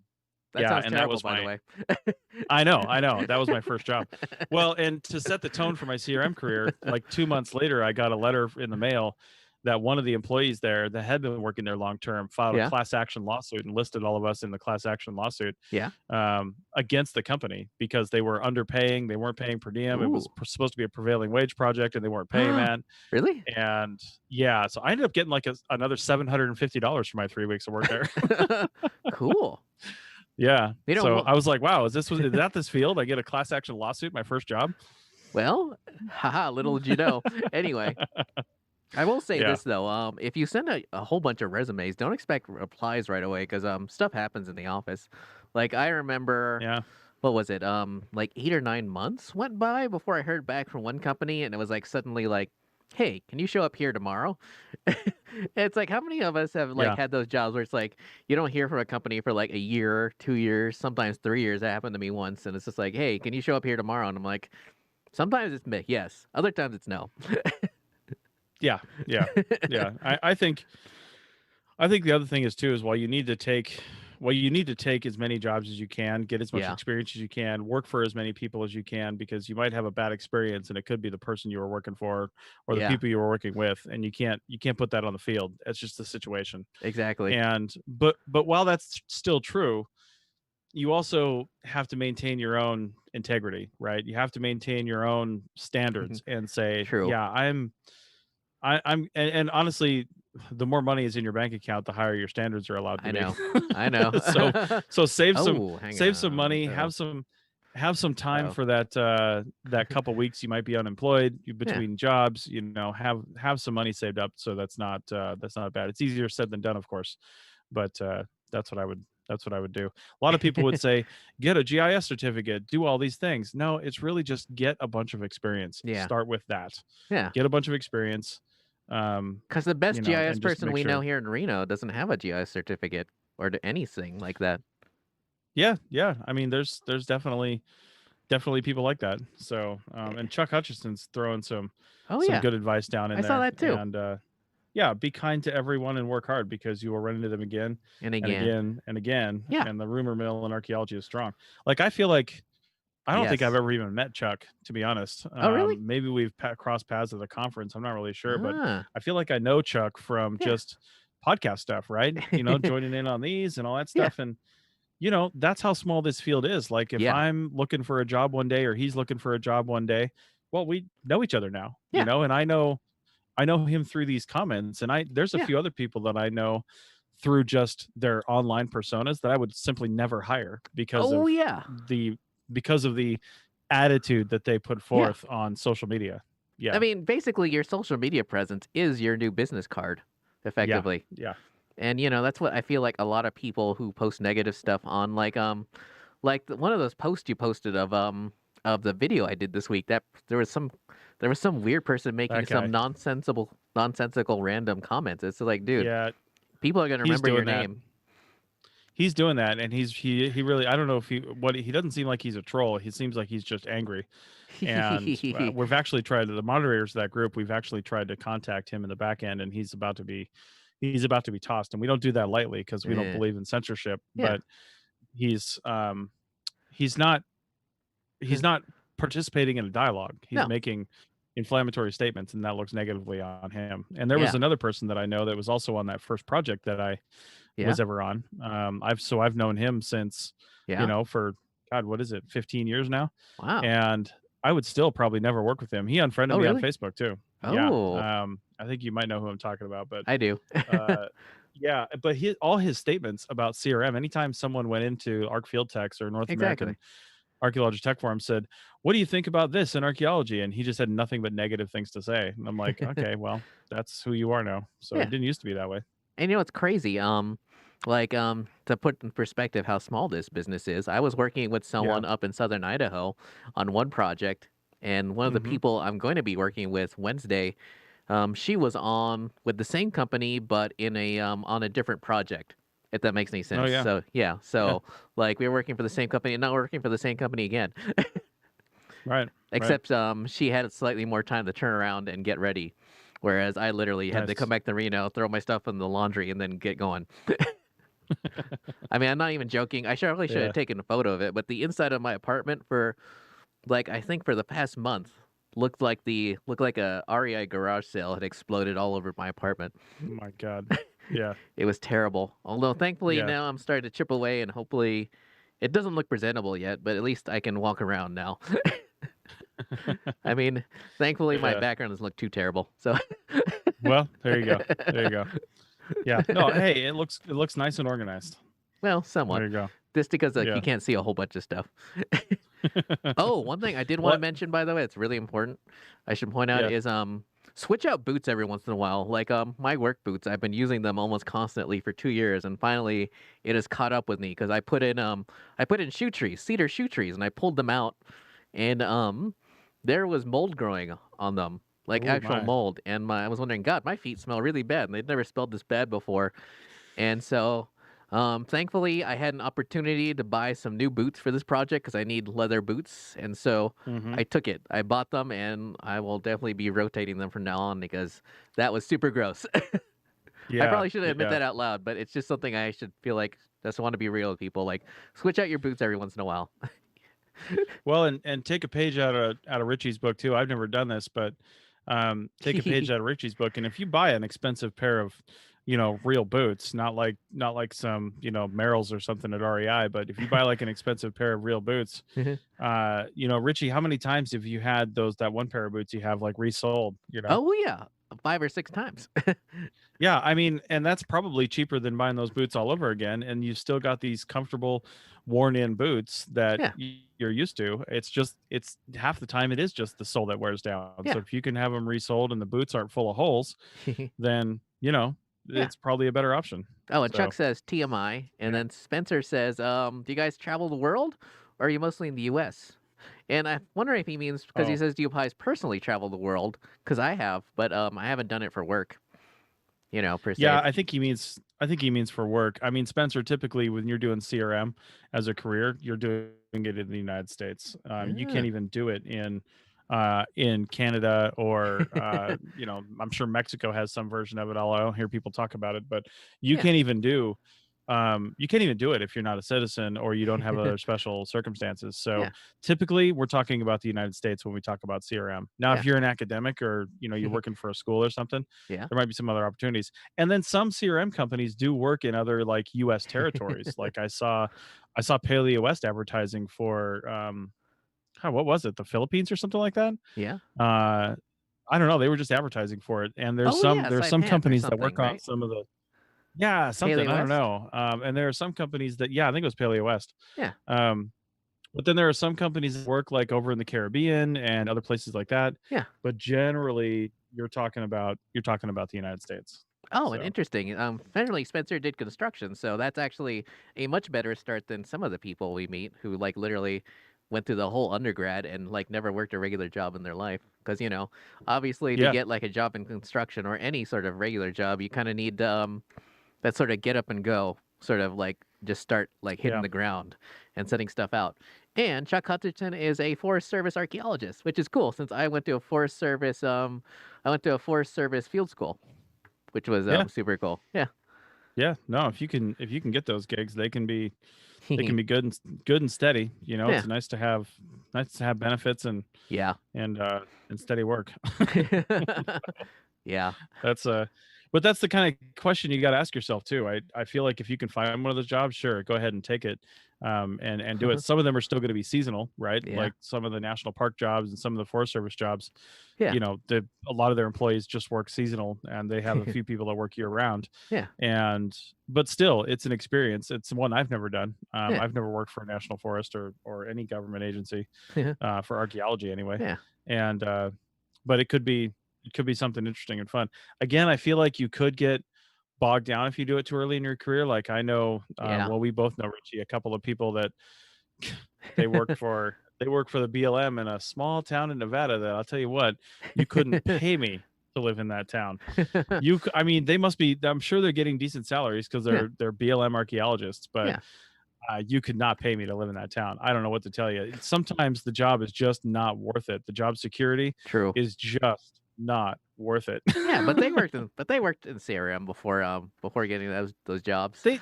yeah, sounds and that terrible, was by the my, way. I know, that was my first job. Well, and to set the tone for my CRM career, like 2 months later, I got a letter in the mail that one of the employees there that had been working there long term filed a Yeah. class action lawsuit and listed all of us in the class action lawsuit Yeah. against the company because they were underpaying. They weren't paying per diem. It was Ooh. supposed to be a prevailing wage project, and they weren't paying that. Really? And yeah, so I ended up getting like another $750 for my 3 weeks of work there. Cool. Yeah. You know So what? I was like, wow, is that this field? I get a class action lawsuit, my first job. Well, haha, little did you know. Anyway, I will say Yeah. this though. If you send a whole bunch of resumes, don't expect replies right away because stuff happens in the office. Like I remember, Yeah. what was it? Like 8 or 9 months went by before I heard back from one company, and it was like suddenly like, "Hey, can you show up here tomorrow?" It's like how many of us have like Yeah. had those jobs where it's like you don't hear from a company for like a year, 2 years, sometimes 3 years. That happened to me once, and it's just like, "Hey, can you show up here tomorrow?" And I'm like, sometimes it's yes, other times it's no. Yeah. Yeah. Yeah. I think the other thing is too is while you need to take as many jobs as you can, get as much Yeah, experience as you can, work for as many people as you can, because you might have a bad experience and it could be the person you were working for or the yeah, people you were working with, and you can't put that on the field. It's just the situation. exactly. And but while that's still true, you also have to maintain your own integrity, right? You have to maintain your own standards and say, True. yeah, and honestly, the more money is in your bank account, the higher your standards are allowed to I be. know. I know. So save some Oh, hang save some on. money, Oh, have some time oh. for that couple weeks you might be unemployed Yeah. between jobs, have some money saved up, so that's not bad. It's easier said than done, of course, but that's what I would do. A lot of people would say, get a GIS certificate, do all these things. No, it's really just get a bunch of experience. Yeah. Start with that. Yeah. Get a bunch of experience. Um, Because the best GIS and just person make we know sure. here in Reno doesn't have a GIS certificate or anything like that. Yeah, yeah. I mean, there's definitely people like that. So, Eh, and Chuck Hutchison's throwing Oh, some yeah. good advice down in I saw there. that too. And yeah, be kind to everyone and work hard because you will run into them again And and again. again and again. Yeah. And the rumor mill in archaeology is strong. Like I feel like I don't think I've Yes. ever even met Chuck, to be honest. Oh, really? Maybe we've crossed paths at the conference. I'm not really sure, but Ah. I feel like I know Chuck from Yeah. just podcast stuff, right? Joining in on these and all that Yeah. stuff. And that's how small this field is. Like if Yeah. I'm looking for a job one day or he's looking for a job one day, well, we know each other now, Yeah. and I know him through these comments, and there's a Yeah. few other people that I know through just their online personas that I would simply never hire Oh, yeah. because of the attitude that they put Yeah. forth on social media. I Yeah. mean, basically, your social media presence is your new business card, Yeah. effectively. Yeah. And that's what I feel like a lot of people who post negative stuff on one of those posts you posted of the video I did this week that there was some weird person making That guy. some nonsensical random comments. It's like, dude, Yeah. people are gonna He's remember your doing that. name. He's doing that, and he really, I don't know if he doesn't seem like he's a troll. He seems like he's just angry. And we've actually tried, the moderators of that group, we've actually tried to contact him in the back end, and he's about to be tossed. And we don't do that lightly because we don't Eh, believe in censorship. yeah. But he's he's not he's not participating in a dialogue. He's No. making inflammatory statements, and that looks negatively on him. And there was Yeah. another person that I know that was also on that first project that I Yeah. was ever on. I've known him since, Yeah. for God, what is it, 15 years now? Wow. And I would still probably never work with him. He unfriended Oh, me on really? Facebook too. Yeah. Oh, I think you might know who I'm talking about, but I do. uh, yeah, but all his statements about CRM, anytime someone went into Arc Field Techs or North American Exactly. Archaeology Tech Forum said, "What do you think about this in archaeology?" And he just had nothing but negative things to say. And I'm like, okay, well, that's who you are now. So it Yeah. didn't used to be that way. And it's crazy. To put in perspective how small this business is, I was working with Yeah. someone up in southern Idaho on one project, and one of the Hmm. people I'm going to be working with Wednesday, she was on with the same company but in a on a different project. If that makes any Oh sense. yeah. So yeah, Yeah. so like we were working for the same company and now we're working for the same company again. Right. Right. Except she had slightly more time to turn around and get ready, whereas I literally had to come Nice. back to Reno, throw my stuff in the laundry, and then get going. I mean, I'm not even joking. I really should have Yeah. taken a photo of it, but the inside of my apartment for, like, I think for the past month, looked like a REI garage sale had exploded all over my apartment. Oh my God. Yeah. It was terrible. Although thankfully Yeah. now I'm starting to chip away and hopefully it doesn't look presentable yet, but at least I can walk around now. I mean, thankfully my Yeah. background doesn't look too terrible. So Well, there you go. There you go. Yeah. No, hey, it looks nice and organized. well, somewhat. There you go. Just because like Yeah. you can't see a whole bunch of stuff. Oh, one thing I did want to What? mention, by the way, it's really important. I should point out Yeah. is switch out boots every once in a while. Like my work boots, I've been using them almost constantly for 2 years, and finally it has caught up with me because I put in shoe trees, cedar shoe trees, and I pulled them out, and there was mold growing on them, like Oh actual my. mold, and I was wondering, God, my feet smell really bad, and they'd never smelled this bad before, and so. Thankfully, I had an opportunity to buy some new boots for this project because I need leather boots, and so Mm-hmm. I took it. I bought them, and I will definitely be rotating them from now on because that was super gross. I Yeah. probably shouldn't admit Yeah. that out loud, but it's just something I should feel like just want to be real with people. Like, switch out your boots every once in a while. Well, and take a page out of Richie's book too. I've never done this, but take a page out of Richie's book, and if you buy an expensive pair of, real boots, not like some, Merrells or something at REI, but if you buy like an expensive pair of real boots, Richie, how many times have you had that one pair of boots you have like resold? Oh yeah, 5 or 6 times. Yeah, I mean, and that's probably cheaper than buying those boots all over again, and you've still got these comfortable, worn-in boots that Yeah, you're used to. It's half the time it is just the sole that wears down. So yeah, if you can have them resold and the boots aren't full of holes, then yeah. it's probably a better option. Oh, and Chuck So says TMI, and yeah. then Spencer says, "Do you guys travel the world, or are you mostly in the U.S.?" And I wonder if he means because he Oh says, "Do you guys personally travel the world?" Because I have, but I haven't done it for work, per se. yeah, I think he means for work. I mean, Spencer, typically when you're doing CRM as a career, you're doing it in the United States. You can't Ah. even do it in Canada or I'm sure Mexico has some version of it. I don't hear people talk about it, but you Yeah, can't even do you can't even do it if you're not a citizen or you don't have other special circumstances. So yeah, typically we're talking about the United States when we talk about CRM. Now, if yeah, you're an academic or you're working for a school or something, yeah. there might be some other opportunities. And then some CRM companies do work in other like US territories. Like I saw Paleo West advertising for what was it? The Philippines or something like that? Yeah. Uh I don't know. They were just advertising for it. And Oh yeah, there's some Saipan or companies that something, work on right? some of the yeah, something. Paleo I don't West. know. And there are some companies that yeah, I think it was Paleo West. Yeah. Um but then there are some companies that work like over in the Caribbean and other places like that. Yeah. But generally you're talking about the United States. Oh, and So interesting. Generally, Spencer did construction, so that's actually a much better start than some of the people we meet who like literally went through the whole undergrad and like never worked a regular job in their life. Because obviously, to yeah, get like a job in construction or any sort of regular job, you kind of need that sort of get up and go, sort of like just start like hitting yeah. the ground and setting stuff out. And Chuck Hutcherson is a Forest Service archaeologist, which is cool since I went to a Forest Service field school, which was Yeah. super cool. Yeah. Yeah. No, if you can get those gigs, they can be good and steady. Yeah. It's nice to have benefits Yeah. and steady work. Yeah. That's but that's the kind of question you got to ask yourself too. I feel like if you can find one of those jobs, sure, go ahead and take it, and do it. Some of them are still going to be seasonal, right? Yeah. Like some of the national park jobs and some of the Forest Service jobs. Yeah. A lot of their employees just work seasonal, and they have a few people that work year round. Yeah. And but still, it's an experience. It's one I've never done. Yeah. I've never worked for a national forest or any government agency Yeah. for archaeology anyway. Yeah. And but it could be something interesting and fun. Again, I feel like you could get bogged down if you do it too early in your career. Like I know, Yeah. well, we both know Richie, a couple of people that they work for the BLM in a small town in Nevada. That I'll tell you what, you couldn't pay me to live in that town. I mean, they must be. I'm sure they're getting decent salaries because Yeah. they're BLM archaeologists, but Yeah. you could not pay me to live in that town. I don't know what to tell you. Sometimes the job is just not worth it. The job security True. is just not worth it. Yeah, but they worked in CRM before getting those jobs. they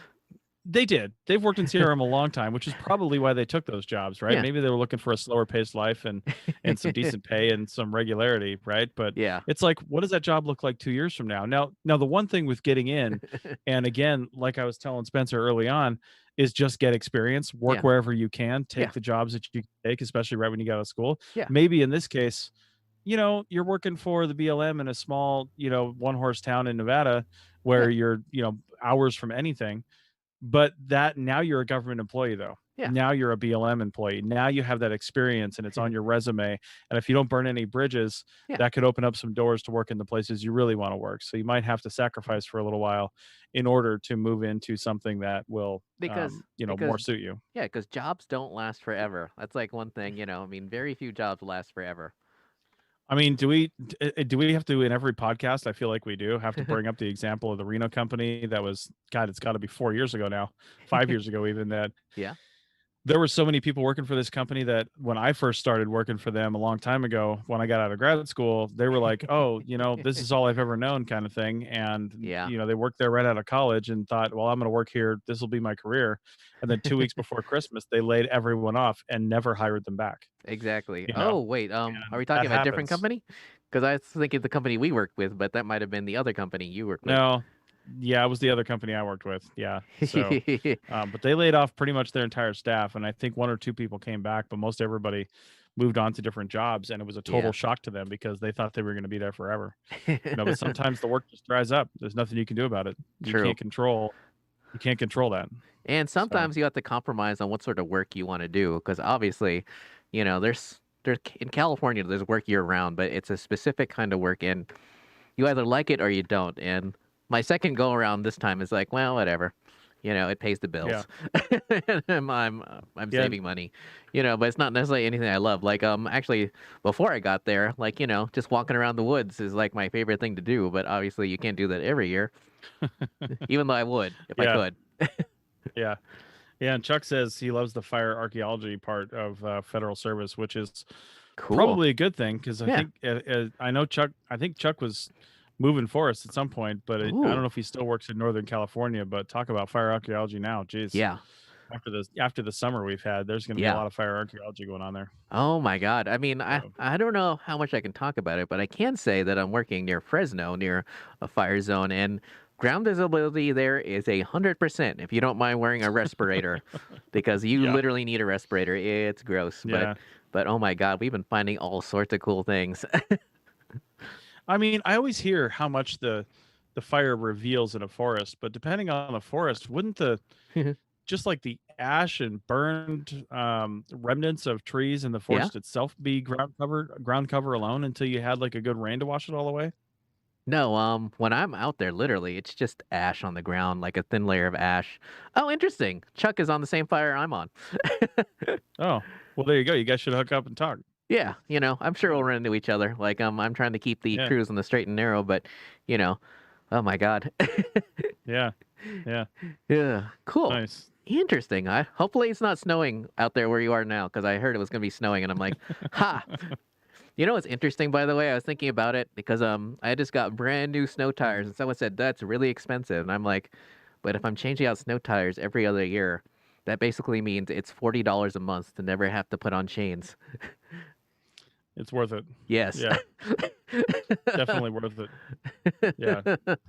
They did. They've worked in CRM a long time, which is probably why they took those jobs, right? Yeah. Maybe they were looking for a slower paced life and some decent pay and some regularity, right? But Yeah. it's like, what does that job look like 2 years from now? Now the one thing with getting in, and again, like I was telling Spencer early on, is just get experience, work Yeah. wherever you can, Yeah. take the jobs that you can take, especially right when you get out of school. Yeah. Maybe in this case, you're working for the BLM in a small, one horse town in Nevada Yeah. where you're, hours from anything, but that now you're a government employee though. Yeah. Now you're a BLM employee. Now you have that experience and it's on your resume. And if you don't burn any bridges, Yeah. that could open up some doors to work in the places you really want to work. So you might have to sacrifice for a little while in order to move into something that will, Because more because suit you. yeah, because jobs don't last forever. That's like one thing, I mean, very few jobs last forever. I mean, do we have to in every podcast? I feel like we do have to bring up the example of the Reno company that was God. It's got to be 4 years ago now, 5 years ago even, that Yeah. there were so many people working for this company that when I first started working for them a long time ago, when I got out of grad school, they were like, "Oh, this is all I've ever known," kind of thing. And Yeah. they worked there right out of college and thought, "Well, I'm going to work here. This will be my career." And then 2 weeks before Christmas, they laid everyone off and never hired them back. Exactly. You know, Oh, wait, are and we that talking about a different happens. company? Because I was thinking the company we worked with, but that might have been the other company you worked with. No, yeah, it was the other company I worked with. Yeah, so, but they laid off pretty much their entire staff, and I think one or two people came back, but most everybody moved on to different jobs, and it was a total Yeah. shock to them because they thought they were going to be there forever. But sometimes the work just dries up. There's nothing you can do about it. You True. can't control. You can't control that. And So sometimes you have to compromise on what sort of work you want to do, because obviously, there's in California there's work year round, but it's a specific kind of work, and you either like it or you don't. And my second go around this time is like, well, whatever. It pays the yeah, bills. And I'm yeah, saving money. But it's not necessarily anything I love. Like actually before I got there, like, just walking around the woods is like my favorite thing to do, but obviously you can't do that every year, even though I would if I yeah, could. yeah. Yeah, and Chuck says he loves the fire archaeology part of federal service, which is Cool. probably a good thing because I Yeah. think I know Chuck. I think Chuck was moving for us at some point, but I don't Ooh. know if he still works in Northern California. But talk about fire archaeology now, geez. Yeah. After the summer we've had, there's going to be a Yeah. lot of fire archaeology going on there. Oh my God. I mean, I So, I don't know how much I can talk about it, but I can say that I'm working near Fresno, near a fire zone, and ground visibility there is 100%. If you don't mind wearing a respirator, because you yeah, literally need a respirator. It's gross, but yeah. but oh my God, we've been finding all sorts of cool things. I mean, I always hear how much the fire reveals in a forest, but depending on the forest, wouldn't the just like the ash and burned remnants of trees in the Yeah. forest itself be ground cover alone until you had like a good rain to wash it all away? No, when I'm out there, literally, it's just ash on the ground, like a thin layer of ash. Oh, interesting. Chuck is on the same fire I'm on. Oh, well, there you go. You guys should hook up and talk. Yeah, I'm sure we'll run into each other. Like, I'm trying to keep the Yeah, cruise on the straight and narrow, but, you know, oh my God. yeah, yeah. Yeah, cool. Nice. Interesting. Hopefully it's not snowing out there where you are now, because I heard it was gonna be snowing, and I'm like, ha. What's interesting, by the way? I was thinking about it because I just got brand new snow tires, and someone said that's really expensive, and I'm like, but if I'm changing out snow tires every other year, that basically means it's $40 a month to never have to put on chains. It's worth it. Yes. Yeah, definitely worth it. Yeah.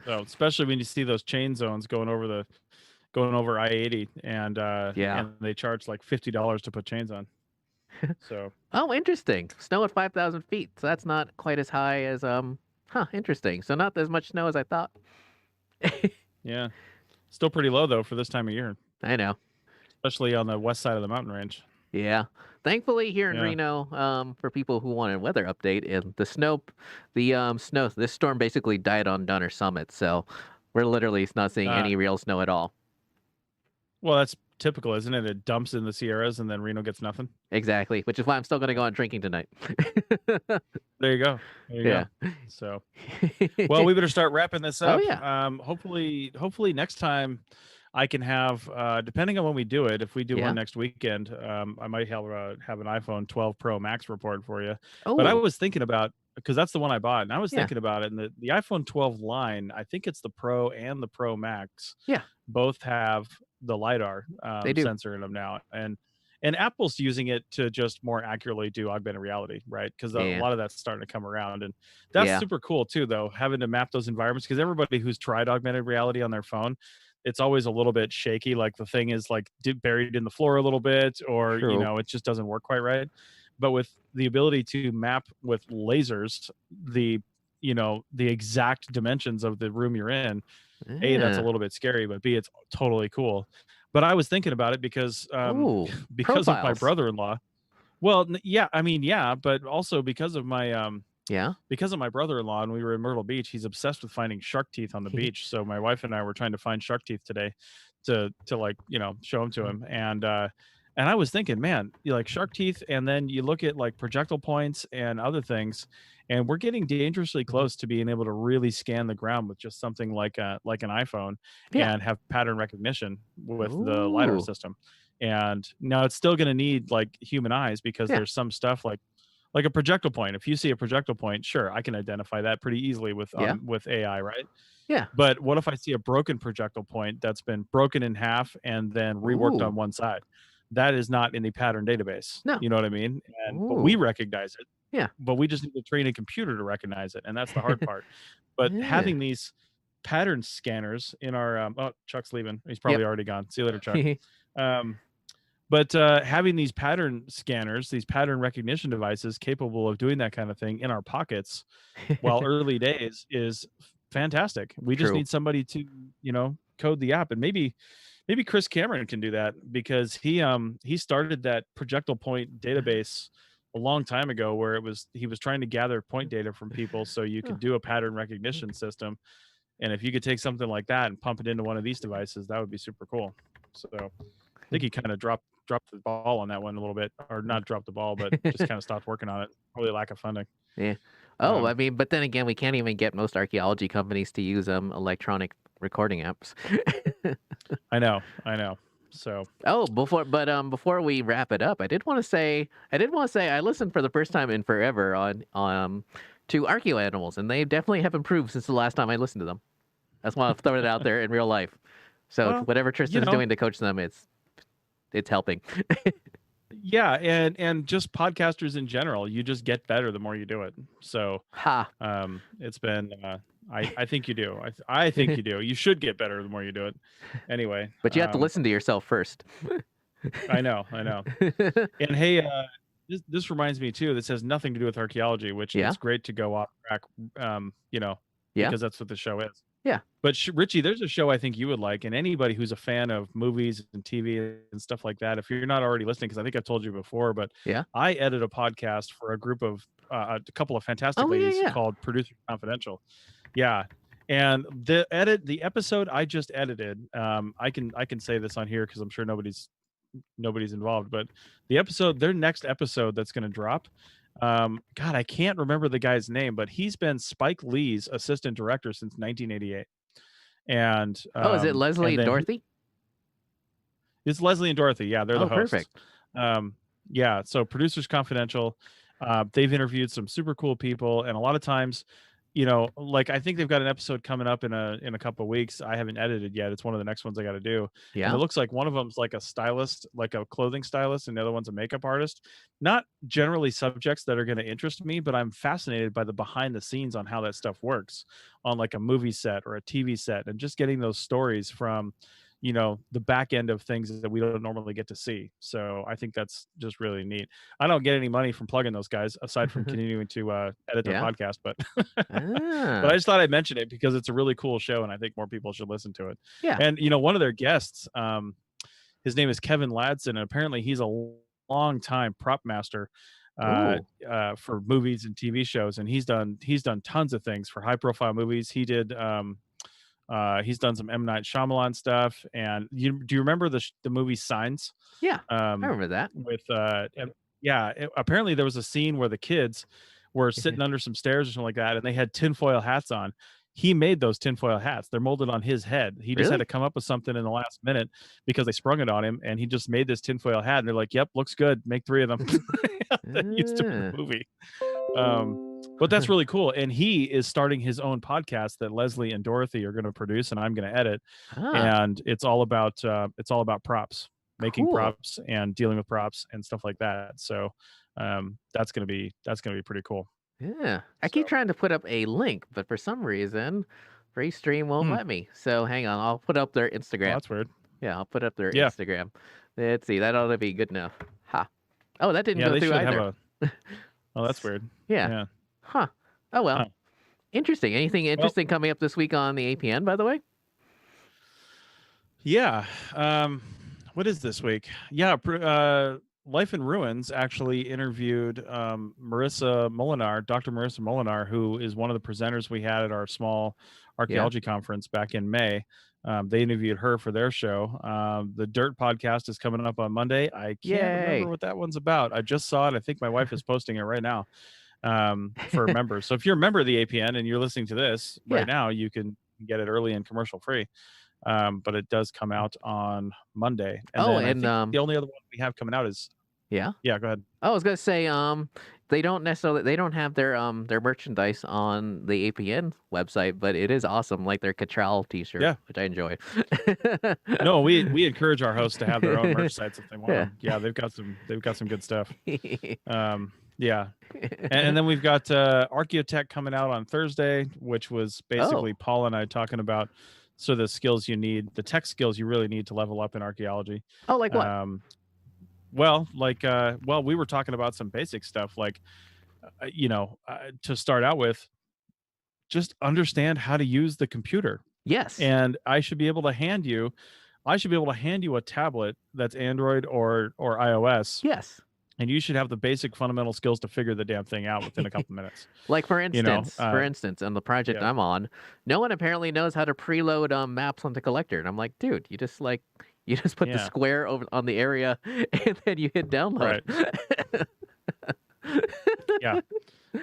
So especially when you see those chain zones going over I-80 Yeah. and they charge like $50 to put chains on. So Oh, interesting. Snow at 5,000 feet. So that's not quite as high as Huh. Interesting. So not as much snow as I thought. yeah, still pretty low though for this time of year, I know. especially on the west side of the mountain range. Yeah. Thankfully, here in Yeah. Reno, for people who want a weather update, the snow, this storm basically died on Donner Summit, so we're literally not seeing Uh, any real snow at all. well, that's typical, isn't it? It dumps in the Sierras and then Reno gets nothing. Exactly, which is why I'm still going to go on drinking tonight. There you go. There you Yeah. go. So, well, we better start wrapping this Oh up. yeah. Hopefully next time I can have, depending on when we do it, if we do Yeah. one next weekend, I might have an iPhone 12 Pro Max report for you. But I Oh was thinking about, because that's the one I bought, and I was yeah. thinking about it, and the iPhone 12 line, I think it's the Pro and the Pro Max, Yeah. both have the lidar They do. sensor in them now, and Apple's using it to just more accurately do augmented reality, right? Because a Yeah. lot of that's starting to come around, and that's Yeah. super cool too, though, having to map those environments. Because everybody who's tried augmented reality on their phone, it's always a little bit shaky. Like the thing is like buried in the floor a little bit, or True. it just doesn't work quite right. But with the ability to map with lasers the the exact dimensions of the room you're in, A, that's a Yeah. little bit scary, but B, it's totally cool. But I was thinking about it because Oh, because of my profiles. brother-in-law. Well, yeah, I mean, yeah, but also Yeah. because of my brother-in-law, and we were in Myrtle Beach. He's obsessed with finding shark teeth on the beach. So my wife and I were trying to find shark teeth today to like, show them to him. And I was thinking, man, you like shark teeth, and then you look at like projectile points and other things, and we're getting dangerously Mhm. close to being able to really scan the ground with just something like an iPhone Yeah. and have pattern recognition with the lidar Ooh. system. And now it's still going to need like human eyes, because Yeah. there's some stuff like a projectile point. If you see a projectile point, sure, I can identify that pretty easily Yeah. with AI, right? Yeah. But what if I see a broken projectile point that's been broken in half and then reworked Ooh. on one side? That is not in the pattern database. No. You know what I mean? But we Ooh. recognize it, Yeah. but we just need to train a computer to recognize it, and that's the hard part. But Yeah. having these pattern scanners in our oh, Chuck's leaving. He's Yep. probably already gone. See you later, Chuck. Um, but having these pattern scanners, these pattern recognition devices capable of doing that kind of thing in our pockets while early days is fantastic. We just True. need somebody to, code the app, and maybe Chris Cameron can do that, because he started that projectile point database a long time ago, where he was trying to gather point data from people so you Oh. could do a pattern recognition system. And if you could take something like that and pump it into one of these devices, that would be super cool. So I think he kind of dropped the ball on that one a little bit, or not dropped the ball, but just kind of stopped working on it. Probably lack of funding. Yeah. Oh, I Um, mean, but then again, we can't even get most archaeology companies to use electronic recording apps. I know. So Oh, before we wrap it up, I did want to say I listened for the first time in forever on to Archeo Animals, and they definitely have improved since the last time I listened to them. That's why I've thrown it out there in real life. So well, whatever you Tristan's know, doing to coach them, it's helping. yeah, and just podcasters in general, you just get better the more you do it. So Ha. it's been I think you do. I think you do. You should get better the more you do it. Anyway, But you have to listen to yourself first. I know, I know. And hey, this reminds me too. This has nothing to do with archaeology, which Yeah. it's great to go off track, Yeah. because that's what the show is. Yeah. But Richie, there's a show I think you would like, and anybody who's a fan of movies and TV and stuff like that, if you're not already listening, because I think I've told you before, but Yeah. I edit a podcast for a group of a couple of fantastic Oh yeah. ladies Yeah. called Producer Confidential. Yeah. And the episode I just edited, I can say this on here because I'm sure nobody's involved, but their next episode that's going to drop, God, I can't remember the guy's name, but he's been Spike Lee's assistant director since 1988. And Oh, is it Leslie and then Dorothy? it's Leslie and Dorothy. Yeah, they're the Oh, hosts. perfect. Yeah, so Producers Confidential, they've interviewed some super cool people, and a lot of times, like I think they've got an episode coming up in a couple of weeks. I haven't edited yet. It's one of the next ones I got to do. And Yeah. it looks like one of them's like a stylist, like a clothing stylist, and the other one's a makeup artist. Not generally subjects that are going to interest me, but I'm fascinated by the behind the scenes on how that stuff works on like a movie set or a TV set, and just getting those stories from the back end of things that we don't normally get to see. So I think that's just really neat. I don't get any money from plugging those guys aside from continuing to edit their Yeah. podcast, but but I Ah. just thought I'd mention it because it's a really cool show, and I think more people should listen to it. Yeah. And one of their guests, his name is Kevin Ladson, and apparently he's a long time prop master Ooh. for movies and TV shows, and he's done tons of things for high profile movies. He's done some M. Night Shyamalan stuff. And do you remember the movie Signs? Yeah. I Um, remember that. with yeah, apparently there was a scene where the kids were sitting under some stairs or something like that, and they had tinfoil hats on. He made those tinfoil hats. They're molded on his head. He just had to Really? come up with something in the last minute because they sprung it on him, and he just made this tinfoil hat. And they're like, "Yep, looks good. Make 3 of them." That used to be the Ah. movie. But that's really cool. And he is starting his own podcast that Leslie and Dorothy are going to produce, and I'm going to edit. Ah, And it's all about props, making cool. props and dealing with props and stuff like that. So that's gonna be pretty cool. Yeah. I So keep trying to put up a link, but for some reason, Freestream won't hmm. let me. So hang on, I'll put up their Oh, Instagram. that's weird. Yeah, I'll put up their Yeah, Instagram. Let's see, that ought to be good enough. Ha. Oh, that didn't yeah, go they through should have either. a. Oh, that's weird. Yeah. Yeah. Huh. Oh well. Huh. Interesting. Anything Well, interesting coming up this week on the APN, by the way? yeah. What is this week? Yeah. Life in Ruins actually interviewed Marissa Molinar, Dr. Marissa Molinar, who is one of the presenters we had at our small Yeah. archaeology conference back in May. They interviewed her for their show. The Dirt podcast is coming up on Monday. I can't remember Yay. what that one's about. I just saw it. I think my wife is posting it right now for members. So if you're a member of the APN and you're listening to this Yeah. right now, you can get it early and commercial free. But it does come out on Monday. And Oh, then I and think the only other one we have coming out is yeah. yeah. Go ahead. I was gonna say, they don't have their merchandise on the APN website, but it is awesome, like their Cattrall T-shirt, Yeah. which I enjoy. No, we encourage our hosts to have their own merch sites if they want Yeah. them. Yeah, they've got some good stuff. Yeah, and then we've got Archaeotech coming out on Thursday, which was basically Oh. Paul and I talking about the skills you need, the tech skills you really need to level up in archaeology. Oh, like what? Well, we were talking about some basic stuff, like to start out with, just understand how to use the computer. Yes. And I should be able to hand you a tablet that's Android or iOS, Yes. and you should have the basic fundamental skills to figure the damn thing out within a couple minutes. Like for You know, instance, on the project yeah, I'm on, no one apparently knows how to preload maps onto Collector, and I'm like, dude, you just put the yeah, square over on the area, and then you hit download. right, yeah.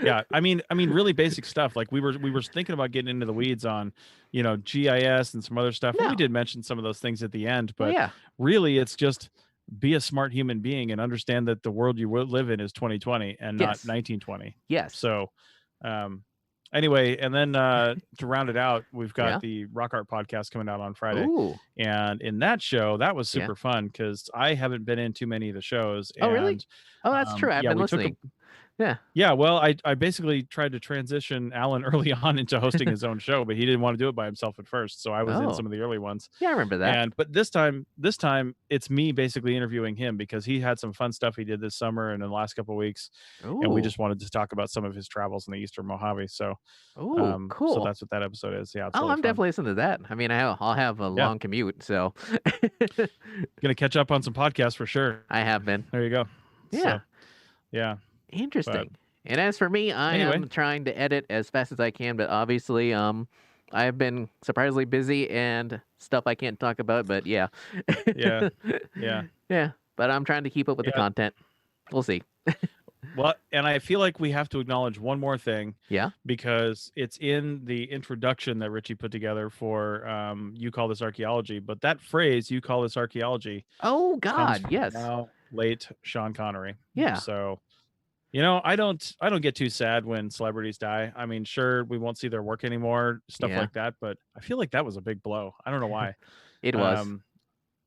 Yeah, I mean, really basic stuff. Like we were thinking about getting into the weeds on, GIS and some other stuff. And we No. did mention some of those things at the end, Well, but yeah. really, it's just be a smart human being and understand that the world you live in is 2020 and not Yes. 1920. Yes. So, anyway, and then to round it out, we've got Yeah. the Rock Art podcast coming out on Friday, Ooh. and in that show, that was Yeah. super fun because I haven't been in too many of the shows, Oh, really? and Oh, that's true. I've yeah, been we took listening. Yeah. yeah, well, I basically tried to transition Alan early on into hosting his own show, but he didn't want to do it by himself at first. So I was in Oh. some of the early ones. Yeah, I remember that. But this time it's me basically interviewing him because he had some fun stuff he did this summer and in the last couple of weeks, and we Ooh. just wanted to talk about some of his travels in the Eastern Mojave. So Ooh, so cool. that's what that episode is. Yeah, it's Oh, really I'm fun. definitely listening to that. I mean, I'll have a Yeah, long commute, so gonna catch up on some podcasts for sure. I have been. There you go. Yeah. So yeah, but Interesting. And as for me, I anyway, am trying to edit as fast as I can, but obviously, I have been surprisingly busy and stuff I can't talk about, but yeah. yeah, yeah, Yeah, but I'm trying to keep up with the yeah. content. We'll see. Well, and I feel like we have to acknowledge one more thing Yeah? because it's in the introduction that Richie put together for You Call This Archaeology, but that phrase, You Call This Archaeology, Oh, comes God, from yes. now late Sean Connery. Yeah. So, I don't get too sad when celebrities die. I mean, sure, we won't see their work anymore, stuff Yeah. like that, but I feel like that was a big blow. I don't know why. It was.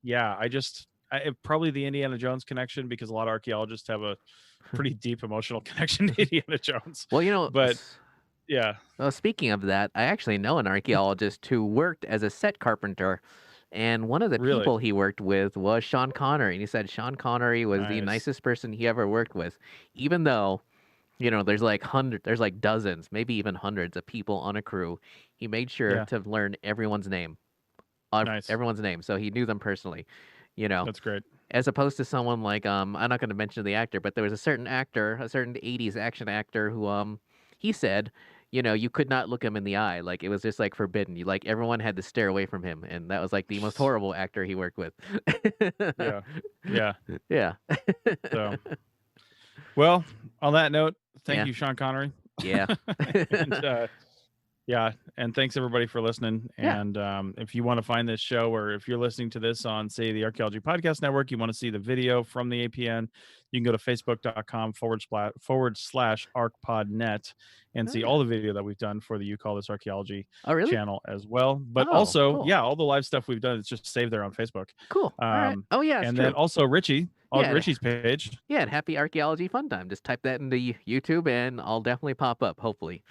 Yeah, probably the Indiana Jones connection because a lot of archaeologists have a pretty deep emotional connection to Indiana Jones. Well, But yeah, well, speaking of that, I actually know an archaeologist who worked as a set carpenter, and one of the really people he worked with was Sean Connery, and he said Sean Connery was the nice. nicest person he ever worked with, even though, there's like dozens, maybe even hundreds of people on a crew. He made sure Yeah, to learn everyone's name, nice. so he knew them personally, That's great. as opposed to someone like I'm not going to mention the actor, but there was a certain actor, a certain 80s action actor who he said, you could not look him in the eye, like it was just like forbidden. You like everyone had to stare away from him, and that was like the most horrible actor he worked with. Yeah, yeah. Yeah. So, well, on that note, thank Yeah. you, Sean Connery. Yeah. And Yeah, and thanks everybody for listening. Yeah. And if you want to find this show, or if you're listening to this on, say, the Archaeology Podcast Network, you want to see the video from the APN, you can go to facebook.com// arcpodnet and see Ah. all the video that we've done for the You Call This Archaeology Oh, really? channel as well. But Oh, also, cool. yeah, all the live stuff we've done is just saved there on Facebook. Cool. All right. Oh, yeah, it's And true. then also Richie on Yeah. Richie's page. Yeah, and Happy Archaeology Fun Time. Just type that into YouTube and I'll definitely pop up, hopefully.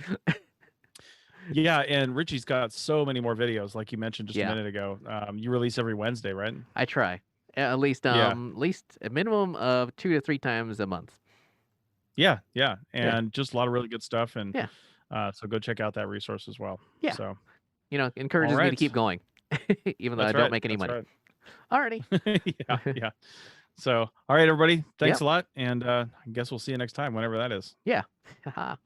Yeah, and Richie's got so many more videos, like you mentioned just a Yeah. minute ago. You release every Wednesday, right? I try. At least Yeah. at least a minimum of 2 to 3 times a month. Yeah, Yeah. and just a lot of really good stuff. And Yeah. so go check out that resource as well. Yeah. So Encourages me to keep going, even though That's I don't right. make any That's money. Alrighty. right. Yeah. So, all right, everybody. Thanks Yep. a lot, and I guess we'll see you next time, whenever that is. Yeah. Yeah.